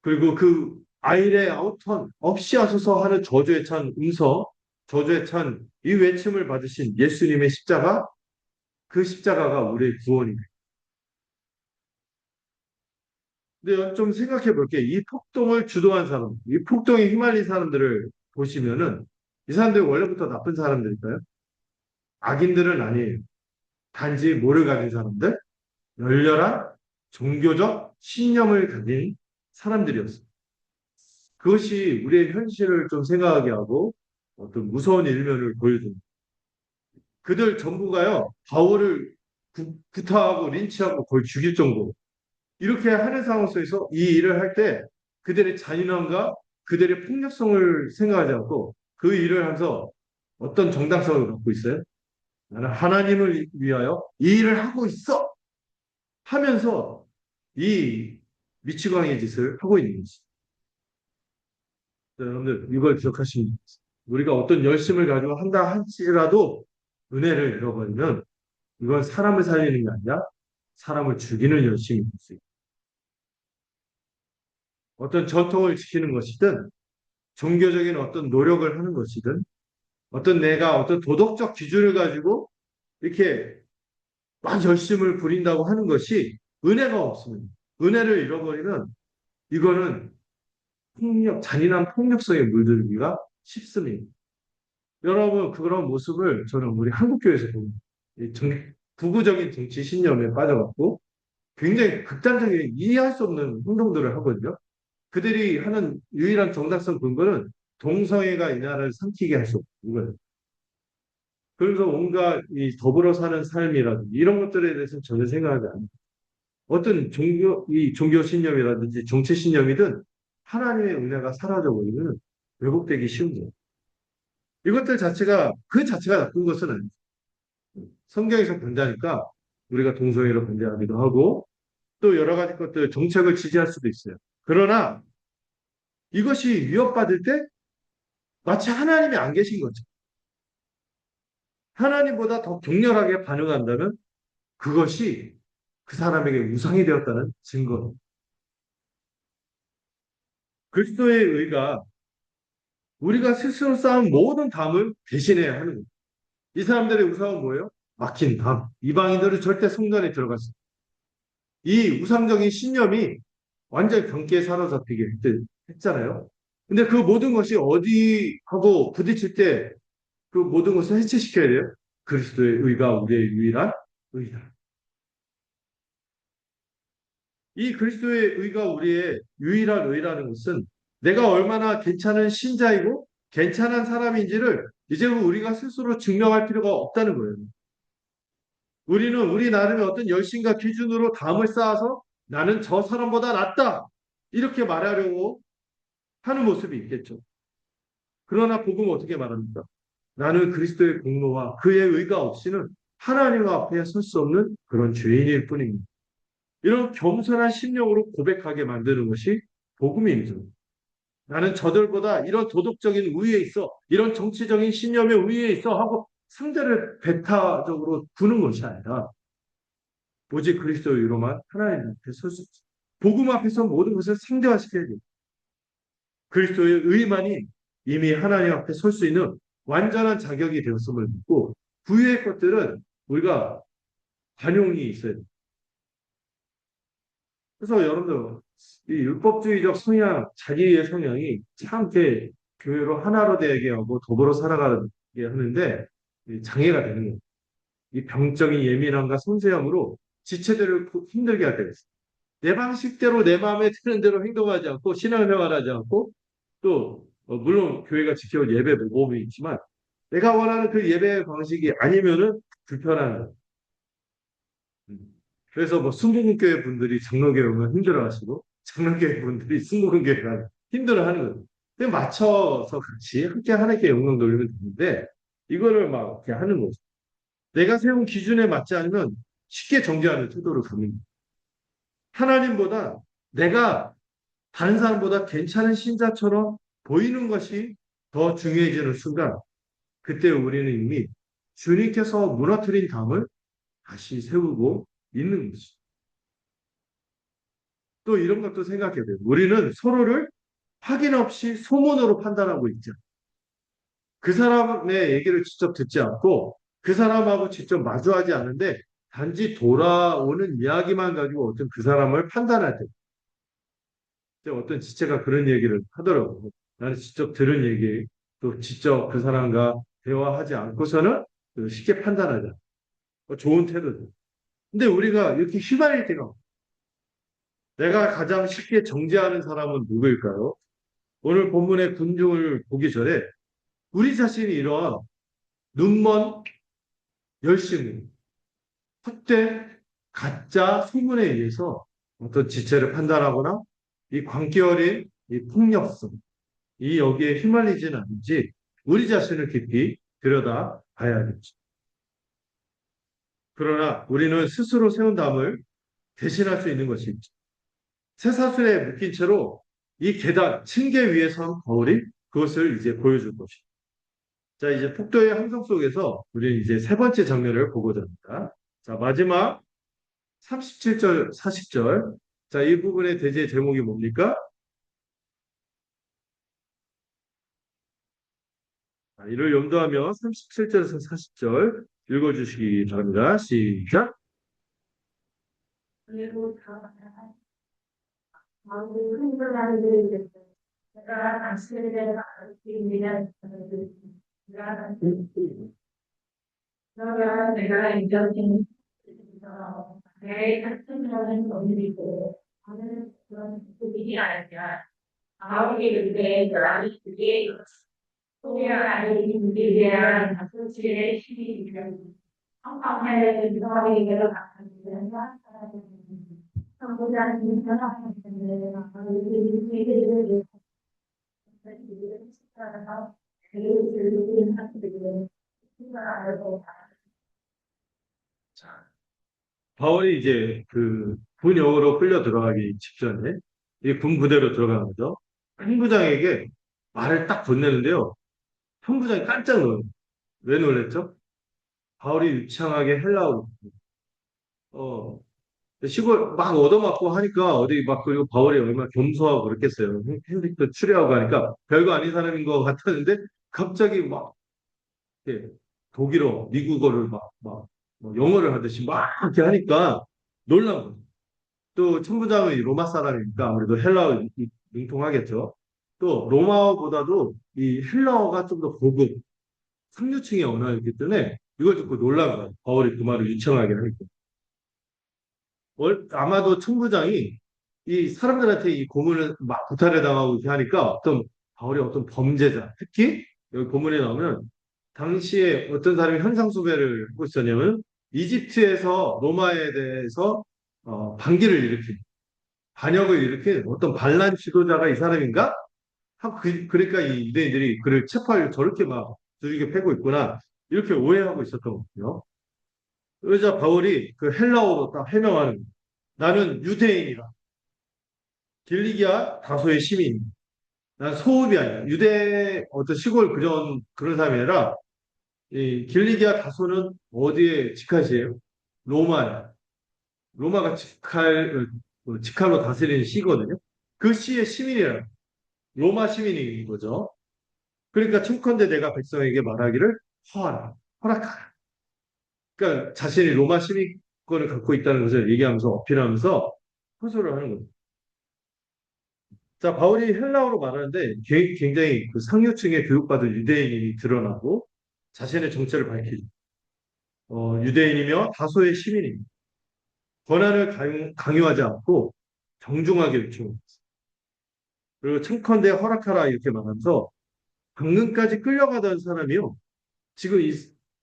그리고 그 아이레 아우턴 없이 하소서 하는 저주에 찬 음성, 저주에 찬 이 외침을 받으신 예수님의 십자가, 그 십자가가 우리의 구원입니다. 근데 좀 생각해 볼게. 이 폭동을 주도한 사람, 이 폭동에 휘말린 사람들을 보시면은 이 사람들이 원래부터 나쁜 사람들일까요? 악인들은 아니에요. 단지 뭐를 가진 사람들? 열렬한 종교적 신념을 가진 사람들이었어요. 그것이 우리의 현실을 좀 생각하게 하고 어떤 무서운 일면을 보여줍니다. 그들 전부가요, 바울을 구타하고 린치하고 거의 죽일 정도. 이렇게 하는 상황 속에서 이 일을 할 때 그들의 잔인함과 그들의 폭력성을 생각하지 않고 그 일을 하면서 어떤 정당성을 갖고 있어요? 나는 하나님을 위하여 이 일을 하고 있어! 하면서 이 미치광이 짓을 하고 있는 거지. 여러분들 이걸 기억하시면 우리가 어떤 열심을 가지고 한다 할지라도 은혜를 잃어버리면 이건 사람을 살리는 게 아니라 사람을 죽이는 열심이 될 수 있다. 어떤 전통을 지키는 것이든 종교적인 어떤 노력을 하는 것이든 어떤 내가 어떤 도덕적 기준을 가지고 이렇게 막 열심을 부린다고 하는 것이 은혜가 없으면 은혜를 잃어버리면 이거는 잔인한 폭력성에 물들기가 쉽습니다. 여러분 그런 모습을 저는 우리 한국교회에서 봅니다. 부부적인 정치 신념에 빠져갖고 굉장히 극단적인 이해할 수 없는 행동들을 하거든요. 그들이 하는 유일한 정당성 근거는 동성애가 이 나라를 삼키게 할 수 없고 이거예요. 그래서 온갖 이 더불어 사는 삶이라든지 이런 것들에 대해서는 전혀 생각하지 않아요. 어떤 이 종교 신념이라든지 정치 신념이든 하나님의 은혜가 사라져 버리면 왜곡되기 쉬운 거예요. 이것들 자체가 그 자체가 나쁜 것은 아니에요. 성경에서 본다니까 우리가 동성애로 반대하기도 하고 또 여러 가지 것들 정책을 지지할 수도 있어요. 그러나 이것이 위협받을 때 마치 하나님이 안 계신 거죠. 하나님보다 더 격렬하게 반응한다면 그것이 그 사람에게 우상이 되었다는 증거. 그리스도의 의가 우리가 스스로 쌓은 모든 담을 대신해야 하는 거예요. 이 사람들의 우상은 뭐예요? 막힌 담. 이방인들은 절대 성전에 들어갔어요. 이 우상적인 신념이 완전히 경계에 사로잡히게 했잖아요. 근데 그 모든 것이 어디하고 부딪힐 때 그 모든 것을 해체시켜야 돼요. 그리스도의 의가 우리의 유일한 의다. 이 그리스도의 의가 우리의 유일한 의라는 것은 내가 얼마나 괜찮은 신자이고 괜찮은 사람인지를 이제 우리가 스스로 증명할 필요가 없다는 거예요. 우리는 우리 나름의 어떤 열심과 기준으로 담을 쌓아서 나는 저 사람보다 낫다. 이렇게 말하려고 하는 모습이 있겠죠. 그러나 복음은 어떻게 말합니까? 나는 그리스도의 공로와 그의 의가 없이는 하나님 앞에 설 수 없는 그런 죄인일 뿐입니다. 이런 겸손한 심령으로 고백하게 만드는 것이 복음입니다. 나는 저들보다 이런 도덕적인 우위에 있어, 이런 정치적인 신념의 우위에 있어 하고 상대를 배타적으로 두는 것이 아니라 오직 그리스도의 의로만 하나님 앞에 설 수 있습니다. 복음 앞에서 모든 것을 상대화시켜야 돼요. 그리스도의 의만이 이미 하나님 앞에 설 수 있는 완전한 자격이 되었음을 믿고 부유의 것들은 우리가 관용이 있어야 돼요. 그래서 여러분들 이 율법주의적 성향, 자기의 성향이 참 이렇게 교회로 하나로 되게 하고 더불어 살아가게 하는데 장애가 되는 거예요. 이 병적인 예민함과 섬세함으로 지체들을 힘들게 할 때가 있어요. 내 방식대로 내 마음에 드는 대로 행동하지 않고 신앙생활하지 않고 또 물론 교회가 지켜온 예배 모범이 있지만 내가 원하는 그 예배 방식이 아니면은 불편한 거예요. 그래서 뭐 순복음교회 분들이 장로교회 오면 힘들어하시고 장로교회 분들이 순복음교회 가면 힘들어하는 거예요. 그냥 맞춰서 같이 함께 하나님께 영광 돌리면 되는데 이거를 막 이렇게 하는 거죠. 내가 세운 기준에 맞지 않으면 쉽게 정죄하는 태도를 보입니다. 하나님보다 내가 다른 사람보다 괜찮은 신자처럼 보이는 것이 더 중요해지는 순간 그때 우리는 이미 주님께서 무너뜨린 담을 다시 세우고 있는 것이죠. 또 이런 것도 생각해야 돼요. 우리는 서로를 확인 없이 소문으로 판단하고 있죠. 그 사람의 얘기를 직접 듣지 않고 그 사람하고 직접 마주하지 않은데 단지 돌아오는 이야기만 가지고 어떤 그 사람을 판단할 때 어떤 지체가 그런 얘기를 하더라고요. 나는 직접 들은 얘기 또 직접 그 사람과 대화하지 않고서는 쉽게 판단하자. 좋은 태도죠. 근데 우리가 이렇게 휘말릴 때가 없어요. 내가 가장 쉽게 정죄하는 사람은 누구일까요? 오늘 본문의 군중을 보기 전에 우리 자신이 이런 눈먼 열심, 헛된 가짜 소문에 의해서 어떤 지체를 판단하거나 이 광기 어린 이 폭력성, 이 여기에 휘말리지는 않는지 우리 자신을 깊이 들여다 봐야겠죠. 그러나 우리는 스스로 세운 담을 대신할 수 있는 것이 있죠. 쇠사슬에 묶인 채로 이 계단, 층계 위에 선 거울이 그것을 이제 보여줄 것이죠. 자, 이제 폭도의 함성 속에서 우리는 이제 세 번째 장면을 보고자 합니다. 자, 마지막 37절, 40절. 자, 이 부분의 대제 제목이 뭡니까? 자, 이를 염두하며 37절에서 40절 읽어주시기 바랍니다. 시작. 그리고 내가 당신에게 말하기를 그러면 내가 인정된 내 같은 하는 분들이고 하는 그런 분들이 아니라 아우리를 위해 아이 그게 소외하는 분들에 대한 소치의 힘이 한강의 민주화를 갖는 한국이라는 변화하는 분들 바울이 이제 그 군영으로 끌려 들어가기 직전에 이 군 부대로 들어가는 거죠. 현부장에게 말을 딱 건네는데요. 현부장이 깜짝 놀라요. 왜 놀랬죠? 바울이 유창하게 헬라어로 어, 시골 막 얻어맞고 하니까 어디 막 그리고 바울이 얼마나 겸손하고 그랬겠어요. 헬릭도 추리하고 하니까 별거 아닌 사람인 것 같았는데 갑자기 막 이렇게 독일어, 미국어를 뭐 영어를 하듯이 막 이렇게 하니까 놀란 거죠. 또 천부장은 로마 사람이니까 아무래도 헬라어 능통하겠죠. 또 로마어보다도 이 헬라어가 좀 더 고급, 상류층의 언어였기 때문에 이걸 듣고 놀란 거예요. 바울이 그 말을 유창하게 하니까. 아마도 천부장이 이 사람들한테 이 고문을 막 구타를 당하고 이렇게 하니까 어떤 바울이 어떤 범죄자, 특히 여기 고문에 나오면 당시에 어떤 사람이 현상수배를 하고 있었냐면 이집트에서 로마에 대해서 반기를 일으킨 반역을 일으킨 어떤 반란 지도자가 이 사람인가? 그러니까 이 유대인들이 그를 체포하려고 저렇게 막 두들겨 패고 있구나 이렇게 오해하고 있었던 거거든요. 그러자 바울이 그 헬라어로 딱 해명하는 거예요. 나는 유대인이라 길리기아 다소의 시민. 난 소읍이 아니야. 유대 어떤 시골 그런 사람이 아니라 이 길리기아 다소는 어디에 직할시예요? 로마야. 로마가 직할로 다스리는 시거든요. 그 시의 시민이라 로마 시민인 거죠. 그러니까 청컨대 내가 백성에게 말하기를 허락하라. 그러니까 자신이 로마 시민권을 갖고 있다는 것을 얘기하면서 어필하면서 호소를 하는 거예요. 자, 바울이 헬라어로 말하는데 굉장히 그 상류층의 교육받은 유대인이 드러나고 자신의 정체를 밝히죠. 유대인이며 다소의 시민입니다. 권한을 강요하지 않고 정중하게 요청합니다. 그리고 청컨대 허락하라 이렇게 말하면서 강릉까지 끌려가던 사람이요. 지금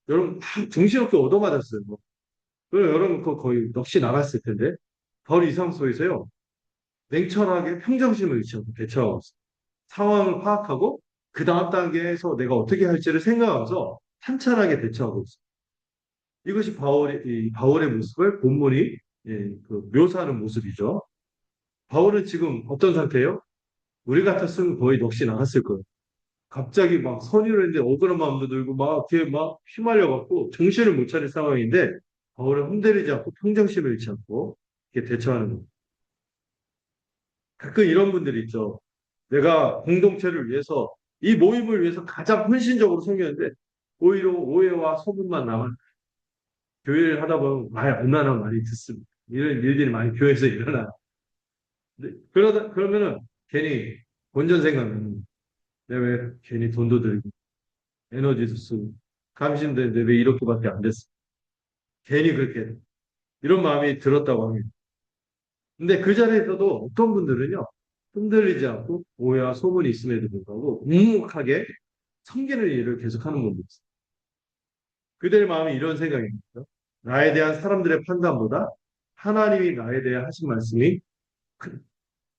여러분 정신없게 얻어맞았어요. 뭐. 여러분 그거 거의 넋이 나갔을 텐데 바울 이상 속에서요. 냉철하게 평정심을 유지하고 대처하고 있어요. 상황을 파악하고 그 다음 단계에서 내가 어떻게 할지를 생각하면서 탄탄하게 대처하고 있어요. 이것이 바울의 모습을 본문이 그 묘사하는 모습이죠. 바울은 지금 어떤 상태예요? 우리 같았으면 거의 넋이 나갔을 거예요. 갑자기 막 선율을 했는데 억울한 마음도 들고 막 이렇게 막 휘말려갖고 정신을 못 차릴 상황인데 바울은 흔들리지 않고 평정심을 잃지 않고 이렇게 대처하는 거예요. 가끔 이런 분들이 있죠. 내가 공동체를 위해서 이 모임을 위해서 가장 헌신적으로 섬겼는데 오히려 오해와 소문만 나면 교회를 하다 보면 말 얼마나 많이 듣습니다. 이런 일들이 많이 교회에서 일어나요. 그러면은 괜히 본전 생각나는 내가 왜 괜히 돈도 들고 에너지도 쓰고 감신되는데 왜 이렇게밖에 안 됐어. 괜히 그렇게 이런 마음이 들었다고 합니다. 근데 그 자리에서도 어떤 분들은요 흔들리지 않고 오해와 소문이 있음에도 불구하고 묵묵하게 섬기는 일을 계속하는 분도 있어요. 그들의 마음이 이런 생각입니다. 나에 대한 사람들의 판단보다 하나님이 나에 대해 하신 말씀이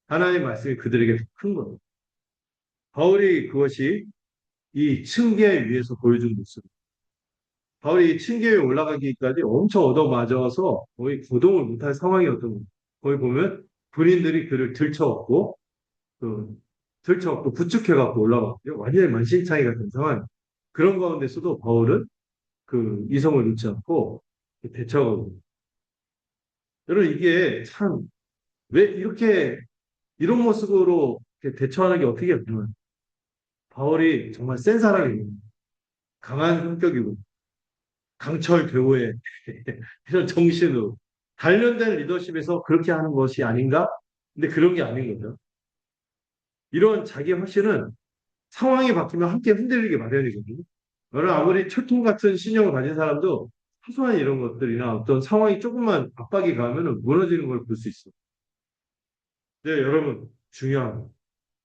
하나님의 말씀이 그들에게 큰 겁니다. 바울이 그것이 이 층계 위에서 보여준 모습. 바울이 층계 위에 올라가기까지 엄청 얻어맞아서 거의 고동을 못할 상황이었던 겁니다. 거기 보면 군인들이 그를 그, 들쳐갖고 부축해갖고 올라갔고요. 완전히 만신창이가 된 상황. 그런 가운데서도 바울은 그 이성을 놓지 않고 대처하고 여러분 이게 참 왜 이렇게 이런 모습으로 이렇게 대처하는 게 어떻게 보면 바울이 정말 센 사람이고 강한 성격이고 강철 대오의 이런 정신으로 단련된 리더십에서 그렇게 하는 것이 아닌가? 근데 그런 게 아닌 거죠. 이런 자기 확신은 상황이 바뀌면 함께 흔들리게 마련이거든요. 여러분 아무리 철통 같은 신념을 가진 사람도 사소한 이런 것들이나 어떤 상황이 조금만 압박이 가면은 무너지는 걸 볼 수 있어요. 네, 여러분, 중요한 거.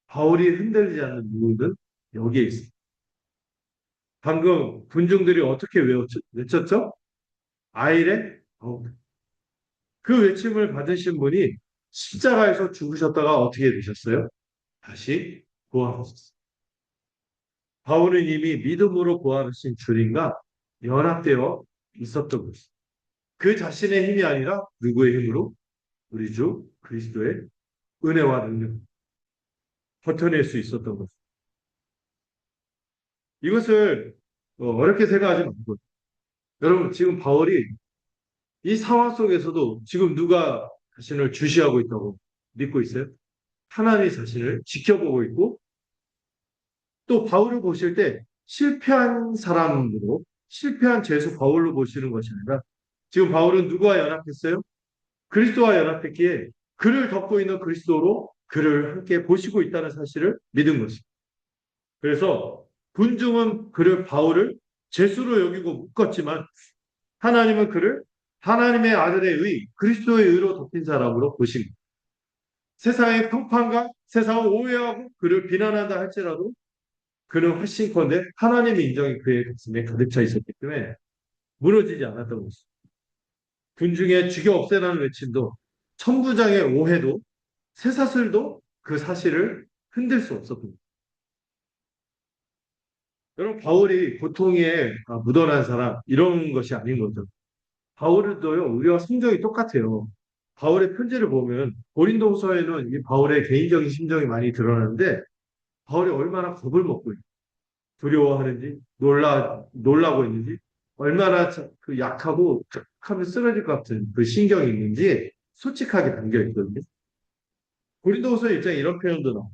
바울이 흔들리지 않는 이유는 여기에 있어요. 방금 군중들이 어떻게 외쳤죠? 아이레? 그 외침을 받으신 분이 십자가에서 죽으셨다가 어떻게 되셨어요? 다시 부활하셨어요. 바울은 이미 믿음으로 부활하신 주님과 연합되어 있었던 것이죠. 그 자신의 힘이 아니라 누구의 힘으로? 우리 주 그리스도의 은혜와 능력 버텨낼 수 있었던 것이죠. 이것을 어렵게 생각하지 말고 여러분 지금 바울이 이 상황 속에서도 지금 누가 자신을 주시하고 있다고 믿고 있어요? 하나님이 자신을 지켜보고 있고 또 바울을 보실 때 실패한 사람으로 실패한 죄수 바울로 보시는 것이 아니라 지금 바울은 누구와 연합했어요? 그리스도와 연합했기에 그를 덮고 있는 그리스도로 그를 함께 보시고 있다는 사실을 믿은 것입니다. 그래서 군중은 그를 바울을 죄수로 여기고 묶었지만 하나님은 그를 하나님의 아들의 의, 그리스도의 의로 덮인 사람으로 보십니다. 세상의 평판과 세상을 오해하고 그를 비난한다 할지라도 그는 훨씬컨대 하나님의 인정이 그의 가슴에 가득 차 있었기 때문에 무너지지 않았던 것입니다. 군중의 죽여 없애라는 외침도 천부장의 오해도 쇠사슬도 그 사실을 흔들 수 없었습니다. 여러분 바울이 고통에 묻어난 사람 이런 것이 아닌 거죠. 바울도요 우리와 성정이 똑같아요. 바울의 편지를 보면 고린도후서에는 이 바울의 개인적인 심정이 많이 드러나는데 바울이 얼마나 겁을 먹고 두려워하는지 놀라고 있는지 얼마나 그 약하고 하면 쓰러질 것 같은 그 신경이 있는지 솔직하게 담겨 있거든요. 고린도후서 1장에 이런 표현도 나와요.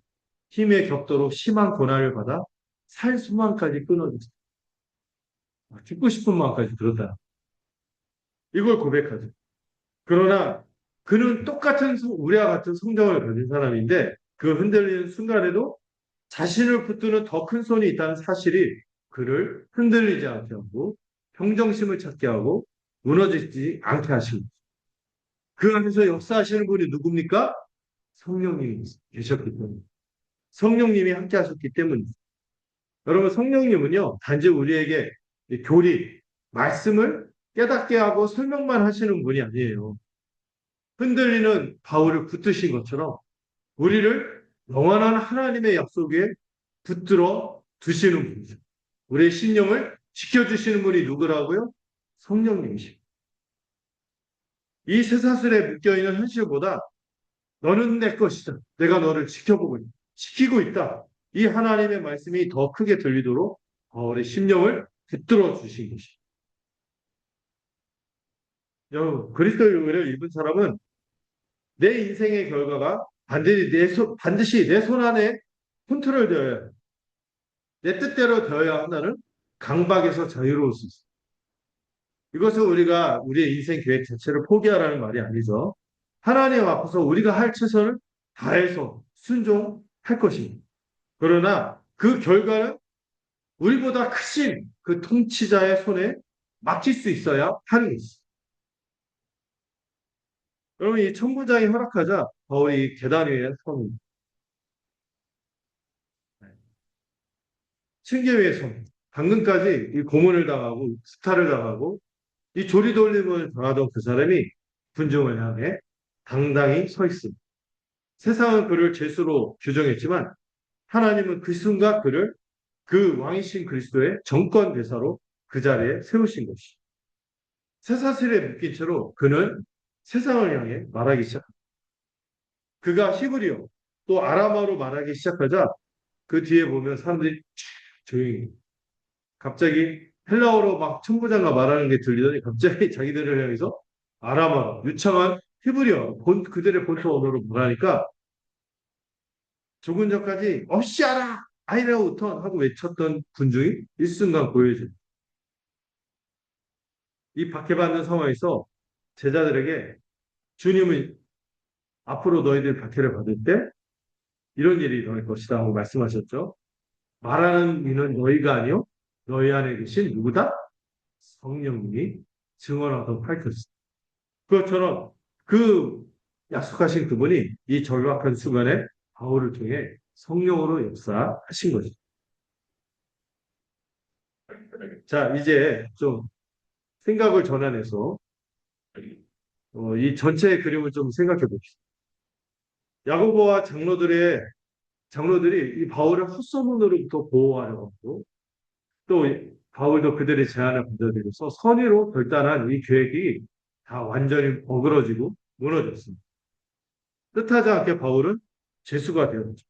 힘의 격도로 심한 고난을 받아 살 수만까지 끊어졌어요. 죽고 싶은 마음까지 들었다. 이걸 고백하죠. 그러나 그는 똑같은 우리와 같은 성정을 가진 사람인데 그 흔들리는 순간에도 자신을 붙드는 더 큰 손이 있다는 사실이 그를 흔들리지 않게 하고 평정심을 찾게 하고 무너지지 않게 하시고 그 안에서 역사하시는 분이 누굽니까? 성령님이 계셨기 때문에 성령님이 함께 하셨기 때문입니다. 여러분 성령님은요 단지 우리에게 교리, 말씀을 깨닫게 하고 설명만 하시는 분이 아니에요. 흔들리는 바울을 붙드신 것처럼 우리를 영원한 하나님의 약속에 붙들어 두시는 분이죠. 우리의 신령을 지켜주시는 분이 누구라고요? 성령님이십니다. 이 쇠사슬에 묶여있는 현실보다 너는 내 것이다. 내가 너를 지키고 있다. 이 하나님의 말씀이 더 크게 들리도록 바울의 심령을 붙들어 주신 것이죠. 여러분, 그리스도의 은혜를 입은 사람은 내 인생의 결과가 반드시 내 손 안에 컨트롤 되어야 해요. 내 뜻대로 되어야 한다는 강박에서 자유로울 수 있어요. 이것은 우리가 우리의 인생 계획 자체를 포기하라는 말이 아니죠. 하나님 앞에서 우리가 할 최선을 다해서 순종할 것입니다. 그러나 그 결과는 우리보다 크신 그 통치자의 손에 맡길 수 있어야 하는 것입니다. 여러분 이 천부장이 허락하자 바울이 계단 위에 섭니다. 층계 위에 섭니다. 방금까지 이 고문을 당하고 스타를 당하고 이 조리돌림을 당하던 그 사람이 군중을 향해 당당히 서 있습니다. 세상은 그를 죄수로 규정했지만 하나님은 그 순간 그를 그 왕이신 그리스도의 정권 대사로 그 자리에 세우신 것이죠. 쇠사슬에 묶인 채로 그는 세상을 향해 말하기 시작합니다. 그가 히브리어 또 아람어로 말하기 시작하자 그 뒤에 보면 사람들이 조용히 갑자기 헬라어로 막 천부장과 말하는 게 들리더니 갑자기 자기들을 향해서 아람어, 유창한 히브리어, 그들의 본토 언어로 말하니까 조금 전까지 어시아라 아이라우턴 하고 외쳤던 군중이 일순간 고요해집니다. 이 박해받는 상황에서 제자들에게 주님은 앞으로 너희들 박해를 받을 때 이런 일이 일어날 것이다 하고 말씀하셨죠. 말하는 이는 너희가 아니요 너희 안에 계신 누구다? 성령님이 증언하도록 밝혔습니다. 그것처럼 그 약속하신 그분이 이 절박한 순간에 바울을 통해 성령으로 역사하신 거죠. 자, 이제 좀 생각을 전환해서 이 전체의 그림을 좀 생각해 봅시다. 야고보와 장로들이 이 바울을 헛소문으로부터 보호하려고 하고 또 바울도 그들의 제안을 받아들여서 선의로 결단한 이 계획이 다 완전히 어그러지고 무너졌습니다. 뜻하지 않게 바울은 죄수가 되었죠.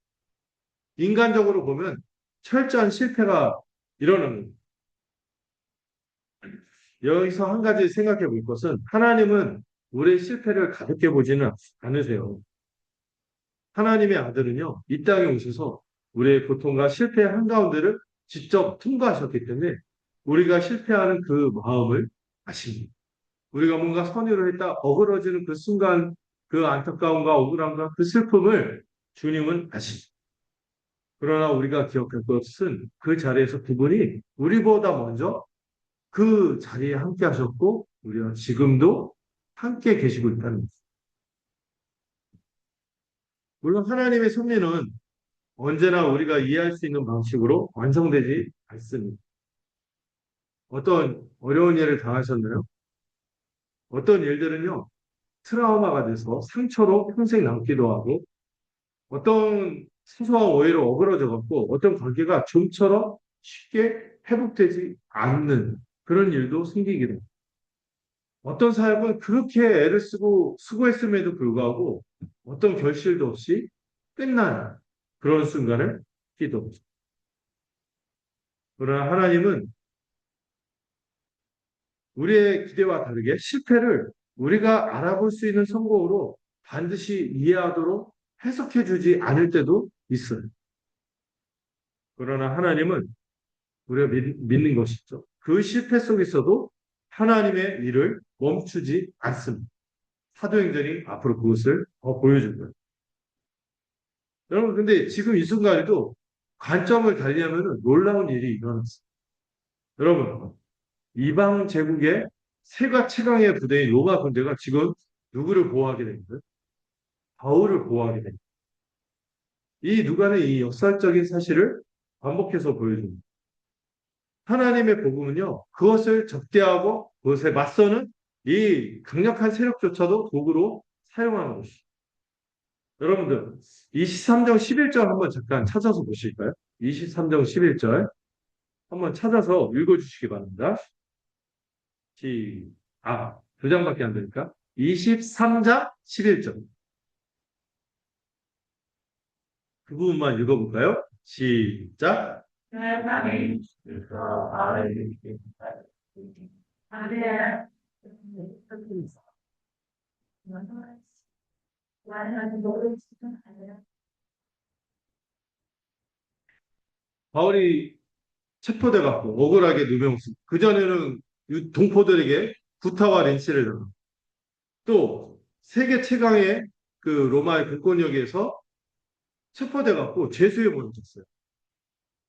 인간적으로 보면 철저한 실패가 일어납니다. 여기서 한 가지 생각해 볼 것은 하나님은 우리의 실패를 가볍게 보지는 않으세요. 하나님의 아들은요, 이 땅에 오셔서 우리의 고통과 실패의 한가운데를 직접 통과하셨기 때문에 우리가 실패하는 그 마음을 아십니다. 우리가 뭔가 선의를 했다 어그러지는 그 순간 그 안타까움과 억울함과 그 슬픔을 주님은 아십니다. 그러나 우리가 기억할 것은 그 자리에서 그분이 우리보다 먼저 그 자리에 함께 하셨고 우리가 지금도 함께 계시고 있다는 것. 물론 하나님의 섭리는 언제나 우리가 이해할 수 있는 방식으로 완성되지 않습니다. 어떤 어려운 일을 당하셨나요? 어떤 일들은요, 트라우마가 돼서 상처로 평생 남기도 하고, 어떤 사소한 오해로 어그러져 갖고, 어떤 관계가 좀처럼 쉽게 회복되지 않는 그런 일도 생기기도 합니다. 어떤 사역은 그렇게 애를 쓰고 수고했음에도 불구하고 어떤 결실도 없이 끝나는 그런 순간을 기도 합니다. 그러나 하나님은 우리의 기대와 다르게 실패를 우리가 알아볼 수 있는 성공으로 반드시 이해하도록 해석해 주지 않을 때도 있어요. 그러나 하나님은 우리가 믿는 것이죠. 그 실패 속에서도 하나님의 일을 멈추지 않습니다. 사도행전이 앞으로 그것을 더 보여줄 거예요. 여러분, 근데 지금 이 순간에도 관점을 달리하면 놀라운 일이 일어났어요. 여러분, 이방 제국의 세가 최강의 부대인 로마 군대가 지금 누구를 보호하게 된 거예요? 바울을 보호하게 된 거예요. 이 누가는 이 역사적인 사실을 반복해서 보여줍니다. 하나님의 복음은요, 그것을 적대하고 그것에 맞서는 이 강력한 세력조차도 도구로 사용하는 것이죠. 여러분들, 23장 11절 한번 잠깐 찾아서 보실까요? 23장 11절 한번 찾아서 읽어주시기 바랍니다. 두 장밖에 안 되니까. 23장 11절. 그 부분만 읽어볼까요? 시작. 바울이 체포돼 갖고 억울하게 누명쓰. 그전에는 동포들에게 구타와 린치를 당하고 또 세계 최강의 그 로마의 공권력에서 체포돼 갖고 죄수에 몰아졌어요.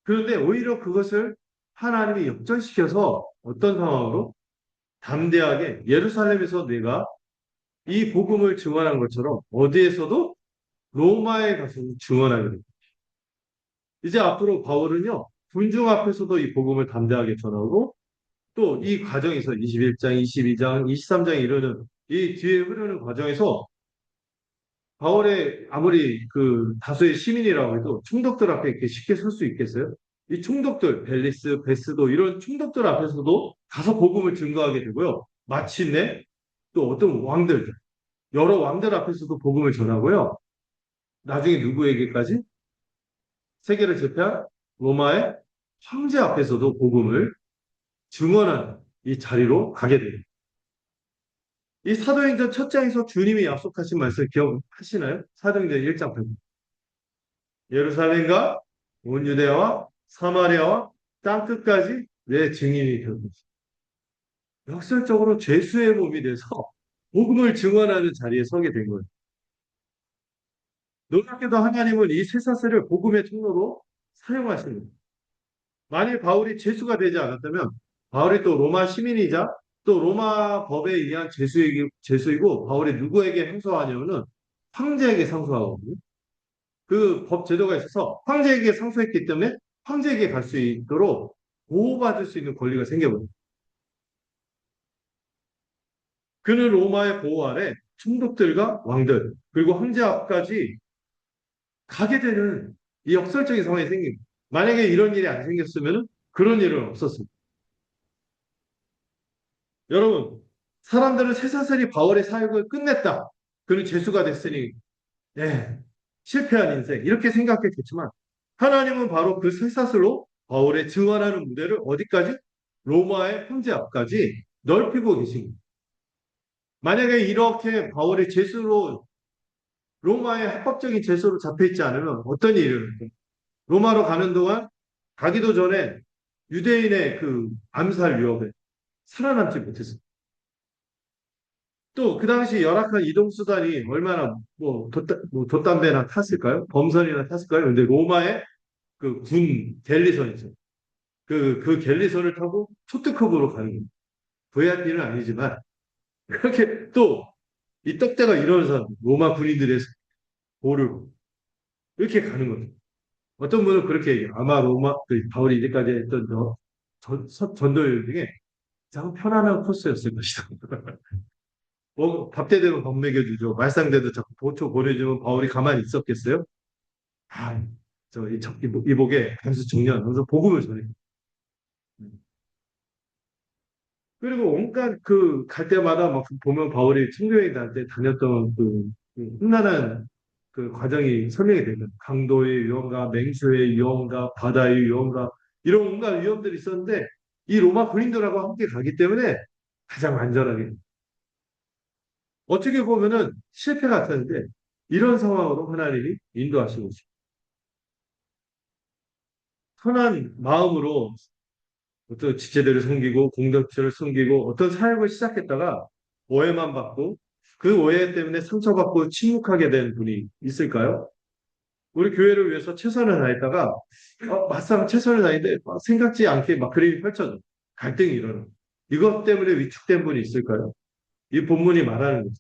그런데 오히려 그것을 하나님이 역전시켜서 어떤 상황으로 담대하게 예루살렘에서 내가 이 복음을 증언한 것처럼 어디에서도 로마에 가서 증언하게 됩니다. 이제 앞으로 바울은요, 군중 앞에서도 이 복음을 담대하게 전하고 또 이 과정에서 21장, 22장, 23장에 이르는 이 뒤에 흐르는 과정에서 바울의 아무리 그 다수의 시민이라고 해도 총독들 앞에 이렇게 쉽게 설 수 있겠어요? 이 총독들, 벨리스, 베스도 이런 총독들 앞에서도 가서 복음을 증거하게 되고요. 마침내 또 어떤 왕들, 여러 왕들 앞에서도 복음을 전하고요. 나중에 누구에게까지? 세계를 제패한 로마의 황제 앞에서도 복음을 증언하는 이 자리로 가게 됩니다. 이 사도행전 첫 장에서 주님이 약속하신 말씀 기억하시나요? 사도행전 1장 8절. 예루살렘과 온 유대와 사마리아와 땅끝까지 내 증인이 될 것이다. 역설적으로 죄수의 몸이 돼서 복음을 증언하는 자리에 서게 된 거예요. 놀랍게도 하나님은 이 쇠사슬을 복음의 통로로 사용하십니다. 만일 바울이 죄수가 되지 않았다면 바울이 또 로마 시민이자 또 로마 법에 의한 제수이고 바울이 누구에게 상소하냐면은 황제에게 상소하거든요. 그 법 제도가 있어서 황제에게 상소했기 때문에 황제에게 갈 수 있도록 보호받을 수 있는 권리가 생겨버려요. 그는 로마의 보호 아래 총독들과 왕들 그리고 황제 앞까지 가게 되는 이 역설적인 상황이 생깁니다. 만약에 이런 일이 안 생겼으면 그런 일은 없었습니다. 여러분, 사람들은 쇠사슬이 바울의 사역을 끝냈다. 그는 죄수가 됐으니 네, 실패한 인생 이렇게 생각했겠지만 하나님은 바로 그 쇠사슬로 바울의 증언하는 무대를 어디까지? 로마의 황제 앞까지 넓히고 계신 거예요. 만약에 이렇게 바울이 죄수로 로마의 합법적인 죄수로 잡혀있지 않으면 어떤 일이 일어날까요? 로마로 가는 동안 가기도 전에 유대인의 그 암살 위협에 살아남지 못했어요. 또 그 당시 열악한 이동 수단이 얼마나 뭐 돛담배나 탔을까요? 범선이나 탔을까요? 근데 로마의 그 군 갤리선이죠. 그 갤리선을 타고 초특급으로 가는 겁니다. VIP는 아니지만 그렇게 또 이 떡대가 일어나서 로마 군인들의 보를 이렇게 가는 겁니다. 어떤 분은 그렇게 얘기해요. 아마 바울이 이제까지 했던 전도여 중에 가장 편안한 코스였을 것이다. 뭐, 밥때 되면 밥 먹여주죠. 말상대도 자꾸 보초 보내주면 바울이 가만히 있었겠어요? 아, 이복에 감수 청년, 서 복음을 전해. 그리고 온갖 그 갈 때마다 막 보면 바울이 청교회한테 다녔던 그 험난한 그 과정이 설명이 되면 강도의 위험과 맹수의 위험과 바다의 위험과 이런 온갖 위험들이 있었는데 이 로마 군인들하고 함께 가기 때문에 가장 안전하게 어떻게 보면은 실패 같았는데 이런 상황으로 하나님이 인도하시고 있습니다. 선한 마음으로 어떤 지체들을 섬기고 공동체를 섬기고 어떤 사역을 시작했다가 오해만 받고 그 오해 때문에 상처받고 침묵하게 된 분이 있을까요? 우리 교회를 위해서 최선을 다했다가 막상 최선을 다했는데 생각지 않게 막 그림이 펼쳐져 갈등이 일어나 이것 때문에 위축된 분이 있을까요? 이 본문이 말하는 거죠.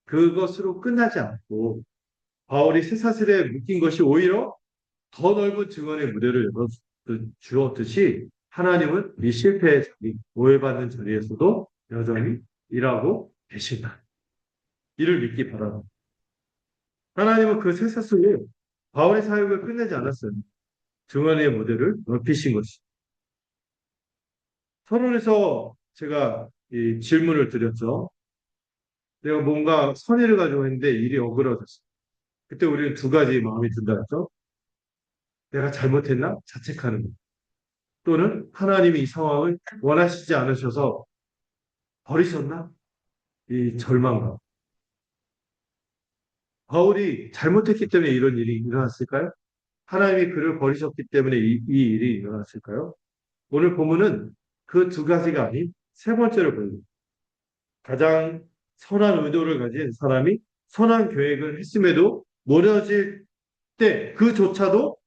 그것으로 끝나지 않고 바울이 쇠사슬에 묶인 것이 오히려 더 넓은 증언의 무대를 주었듯이 하나님은 이 실패의 자리, 오해받는 자리에서도 여전히 일하고 계신다. 이를 믿기 바랍니다. 하나님은 그 쇠사슬로 바울의 사역을 끝내지 않았어요. 증언의 무대를 넓히신 것이. 서론에서 제가 이 질문을 드렸죠. 내가 뭔가 선의를 가지고 했는데 일이 어그러졌어. 그때 우리는 두 가지 마음이 든다 했죠. 내가 잘못했나? 자책하는 것. 또는 하나님이 이 상황을 원하시지 않으셔서 버리셨나? 이 절망감. 바울이 잘못했기 때문에 이런 일이 일어났을까요? 하나님이 그를 버리셨기 때문에 이 일이 일어났을까요? 오늘 본문은 그 두 가지가 아닌 세 번째를 보여줍니다. 가장 선한 의도를 가진 사람이 선한 계획을 했음에도 무너질 때 그조차도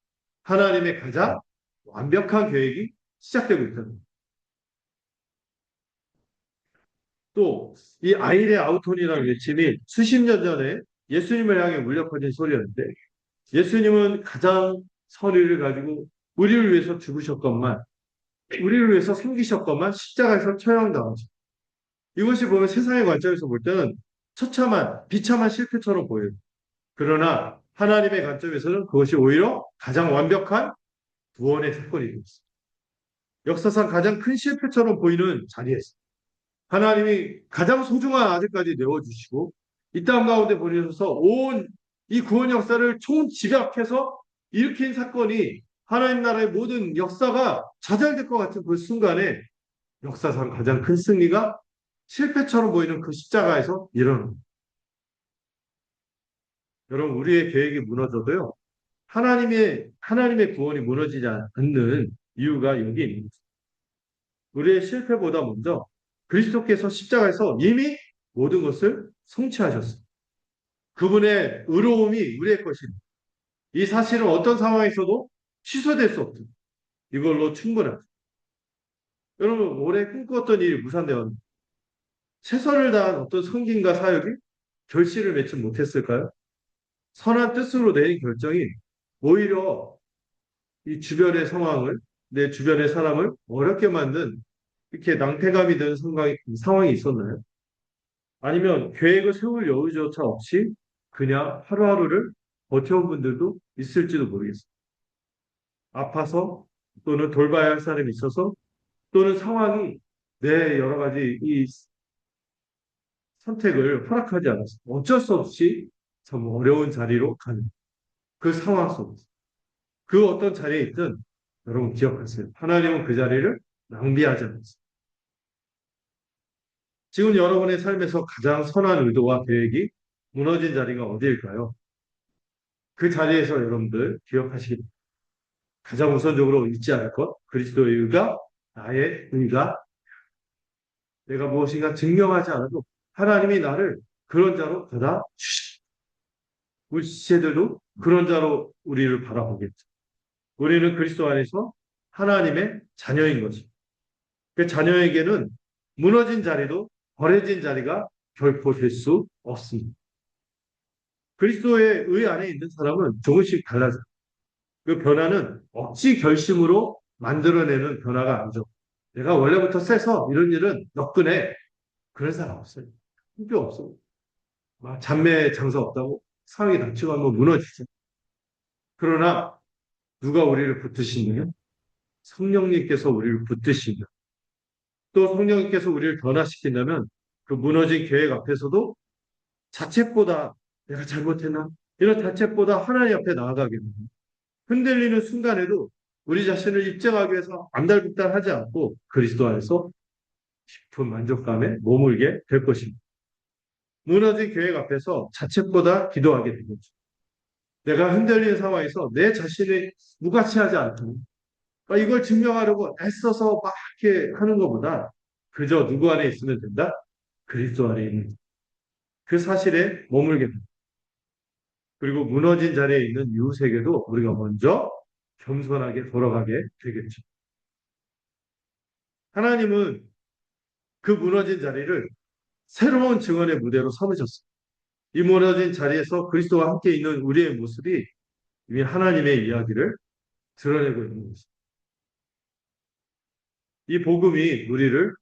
하나님의 가장 완벽한 계획이 시작되고 있다. 또 이 아이레 아우톤이라는 외침이 수십 년 전에 예수님을 향해 울려 퍼진 소리였는데 예수님은 가장 선의를 가지고 우리를 위해서 죽으셨건만 우리를 위해서 섬기셨건만 십자가에서 처형당하셨습니다. 이것이 보면 세상의 관점에서 볼 때는 처참한 비참한 실패처럼 보여요. 그러나 하나님의 관점에서는 그것이 오히려 가장 완벽한 구원의 사건이 되었습니다. 역사상 가장 큰 실패처럼 보이는 자리에서 하나님이 가장 소중한 아들까지 내어주시고 이 땅 가운데 보내셔서 온 이 구원 역사를 총집약해서 일으킨 사건이 하나님 나라의 모든 역사가 좌절될 것 같은 그 순간에 역사상 가장 큰 승리가 실패처럼 보이는 그 십자가에서 일어납니다. 여러분 우리의 계획이 무너져도요. 하나님의 구원이 무너지지 않는 이유가 여기 있는 거죠. 우리의 실패보다 먼저 그리스도께서 십자가에서 이미 모든 것을 성취하셨습니다. 그분의 의로움이 우리의 것입니다. 이 사실은 어떤 상황에서도 취소될 수 없습니다. 이걸로 충분합니다. 여러분 올해 꿈꾸었던 일이 무산되었습니다. 최선을 다한 어떤 섬김과 사역이 결실을 맺지 못했을까요? 선한 뜻으로 내린 결정이 오히려 이 주변의 상황을, 내 주변의 사람을 어렵게 만든 이렇게 낭패감이 드는 상황이 있었나요? 아니면 계획을 세울 여유조차 없이 그냥 하루하루를 버텨온 분들도 있을지도 모르겠어요. 아파서 또는 돌봐야 할 사람이 있어서 또는 상황이 내 여러 가지 이 선택을 허락하지 않았어요. 어쩔 수 없이 참 어려운 자리로 가는 그 상황 속에서 그 어떤 자리에 있든 여러분 기억하세요. 하나님은 그 자리를 낭비하지 않았어요. 지금 여러분의 삶에서 가장 선한 의도와 계획이 무너진 자리가 어디일까요? 그 자리에서 여러분들 기억하시기 바랍니다. 가장 우선적으로 잊지 않을 것, 그리스도의 의가 나의 의가 내가 무엇인가 증명하지 않아도 하나님이 나를 그런 자로 받아 주시. 우리 지체들도 그런 자로 우리를 바라보겠죠. 우리는 그리스도 안에서 하나님의 자녀인 것입니다. 그 자녀에게는 무너진 자리도 버려진 자리가 결코 될 수 없습니다. 그리스도의 의 안에 있는 사람은 조금씩 달라져요. 그 변화는 억지 결심으로 만들어내는 변화가 아니죠. 내가 원래부터 세서 이런 일은 너끈해. 그런 사람 없어요. 필요 없어. 막 잔매 장사 없다고 상황이 닥치고 한번 무너지죠. 그러나 누가 우리를 붙드시느냐? 성령님께서 우리를 붙드시며 또 성령님께서 우리를 변화시킨다면 그 무너진 계획 앞에서도 자책보다 내가 잘못했나? 이런 자책보다 하나님 앞에 나아가게 됩니다. 흔들리는 순간에도 우리 자신을 입증하기 위해서 안달복달하지 않고 그리스도 안에서 깊은 만족감에 머물게 될 것입니다. 무너진 계획 앞에서 자책보다 기도하게 되겠죠. 내가 흔들리는 상황에서 내 자신을 무가치하지 않고 이걸 증명하려고 애써서 막 이렇게 하는 것보다 그저 누구 안에 있으면 된다? 그리스도 안에 있는 그 사실에 머물게 됩니다. 그리고 무너진 자리에 있는 이웃에게도 우리가 먼저 겸손하게 돌아가게 되겠죠. 하나님은 그 무너진 자리를 새로운 증언의 무대로 삼으셨어요. 이 무너진 자리에서 그리스도와 함께 있는 우리의 모습이 이미 하나님의 이야기를 드러내고 있는 것입니다. 이 복음이 우리를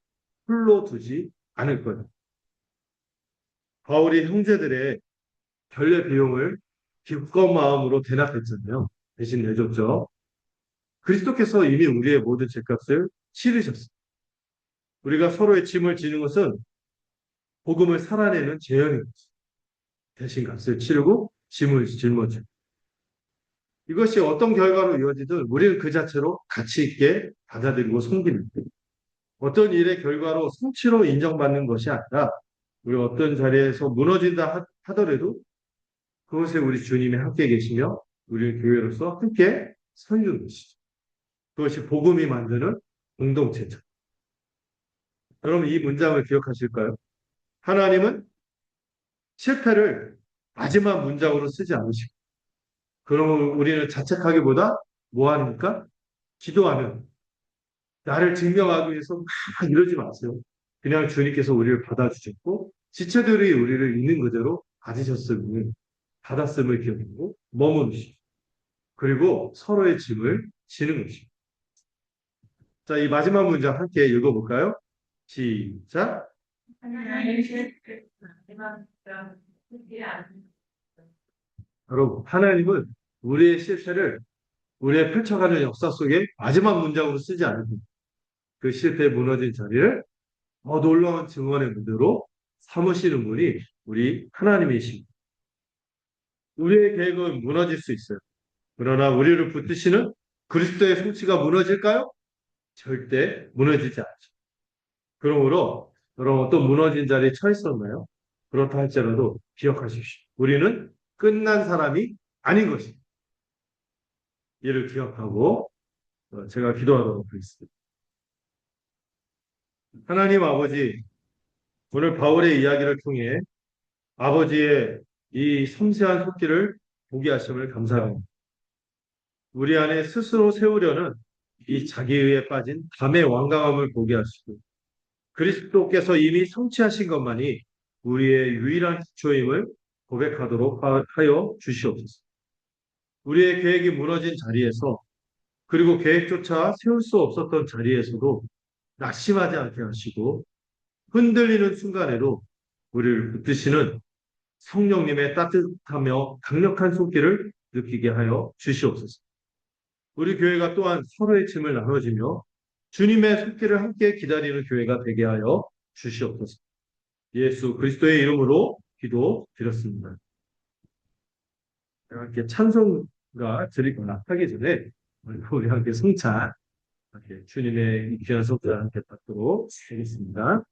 홀로 두지 않을 거예요. 바울이 형제들의 결례 비용을 기꺼운 마음으로 대납했잖아요. 대신 내줬죠. 그리스도께서 이미 우리의 모든 죄값을 치르셨어요. 우리가 서로의 짐을 지는 것은 복음을 살아내는 재현인 거죠. 대신 값을 치르고 짐을 짊어져. 이것이 어떤 결과로 이어지든 우리는 그 자체로 가치 있게 받아들이고 섬기는 거예요. 어떤 일의 결과로 성취로 인정받는 것이 아니라 우리 어떤 자리에서 무너진다 하더라도 그것에 우리 주님이 함께 계시며 우리 교회로서 함께 서는 것이죠. 그것이 복음이 만드는 공동체죠. 여러분 이 문장을 기억하실까요? 하나님은 실패를 마지막 문장으로 쓰지 않으시고 그러면 우리는 자책하기보다 뭐 하니까? 기도하면 나를 증명하기 위해서 막 이러지 마세요. 그냥 주님께서 우리를 받아주셨고 지체들이 우리를 있는 그대로 받으셨음을 받았음을 기억하고 머무르시고 그리고 서로의 짐을 지는 것입니다. 자, 이 마지막 문장 함께 읽어볼까요? 시작. 여러분, 하나님은 우리의 실패를 우리의 펼쳐가는 역사 속에 마지막 문장으로 쓰지 않습니다. 그 실패에 무너진 자리를 더 놀라운 증언의 무대로 삼으시는 분이 우리 하나님이십니다. 우리의 계획은 무너질 수 있어요. 그러나 우리를 붙드시는 그리스도의 성취가 무너질까요? 절대 무너지지 않죠. 그러므로 여러분 또 무너진 자리에 처했었나요? 그렇다 할지라도 기억하십시오. 우리는 끝난 사람이 아닌 것입니다. 이를 기억하고 제가 기도하도록 하겠습니다. 하나님 아버지, 오늘 바울의 이야기를 통해 아버지의 이 섬세한 속기를 보게 하심을 감사합니다. 우리 안에 스스로 세우려는 이 자기의에 빠진 담의 완강함을 보게 하시고 그리스도께서 이미 성취하신 것만이 우리의 유일한 기초임을 고백하도록 하여 주시옵소서. 우리의 계획이 무너진 자리에서 그리고 계획조차 세울 수 없었던 자리에서도 낙심하지 않게 하시고 흔들리는 순간에도 우리를 붙드시는 성령님의 따뜻하며 강력한 손길을 느끼게 하여 주시옵소서. 우리 교회가 또한 서로의 짐을 나눠지며 주님의 손길을 함께 기다리는 교회가 되게 하여 주시옵소서. 예수 그리스도의 이름으로 기도드렸습니다. 함께 찬송가 드리거나 하기 전에 우리 함께 성찬, 주님의 이 귀한 성찬 함께 받도록 하겠습니다.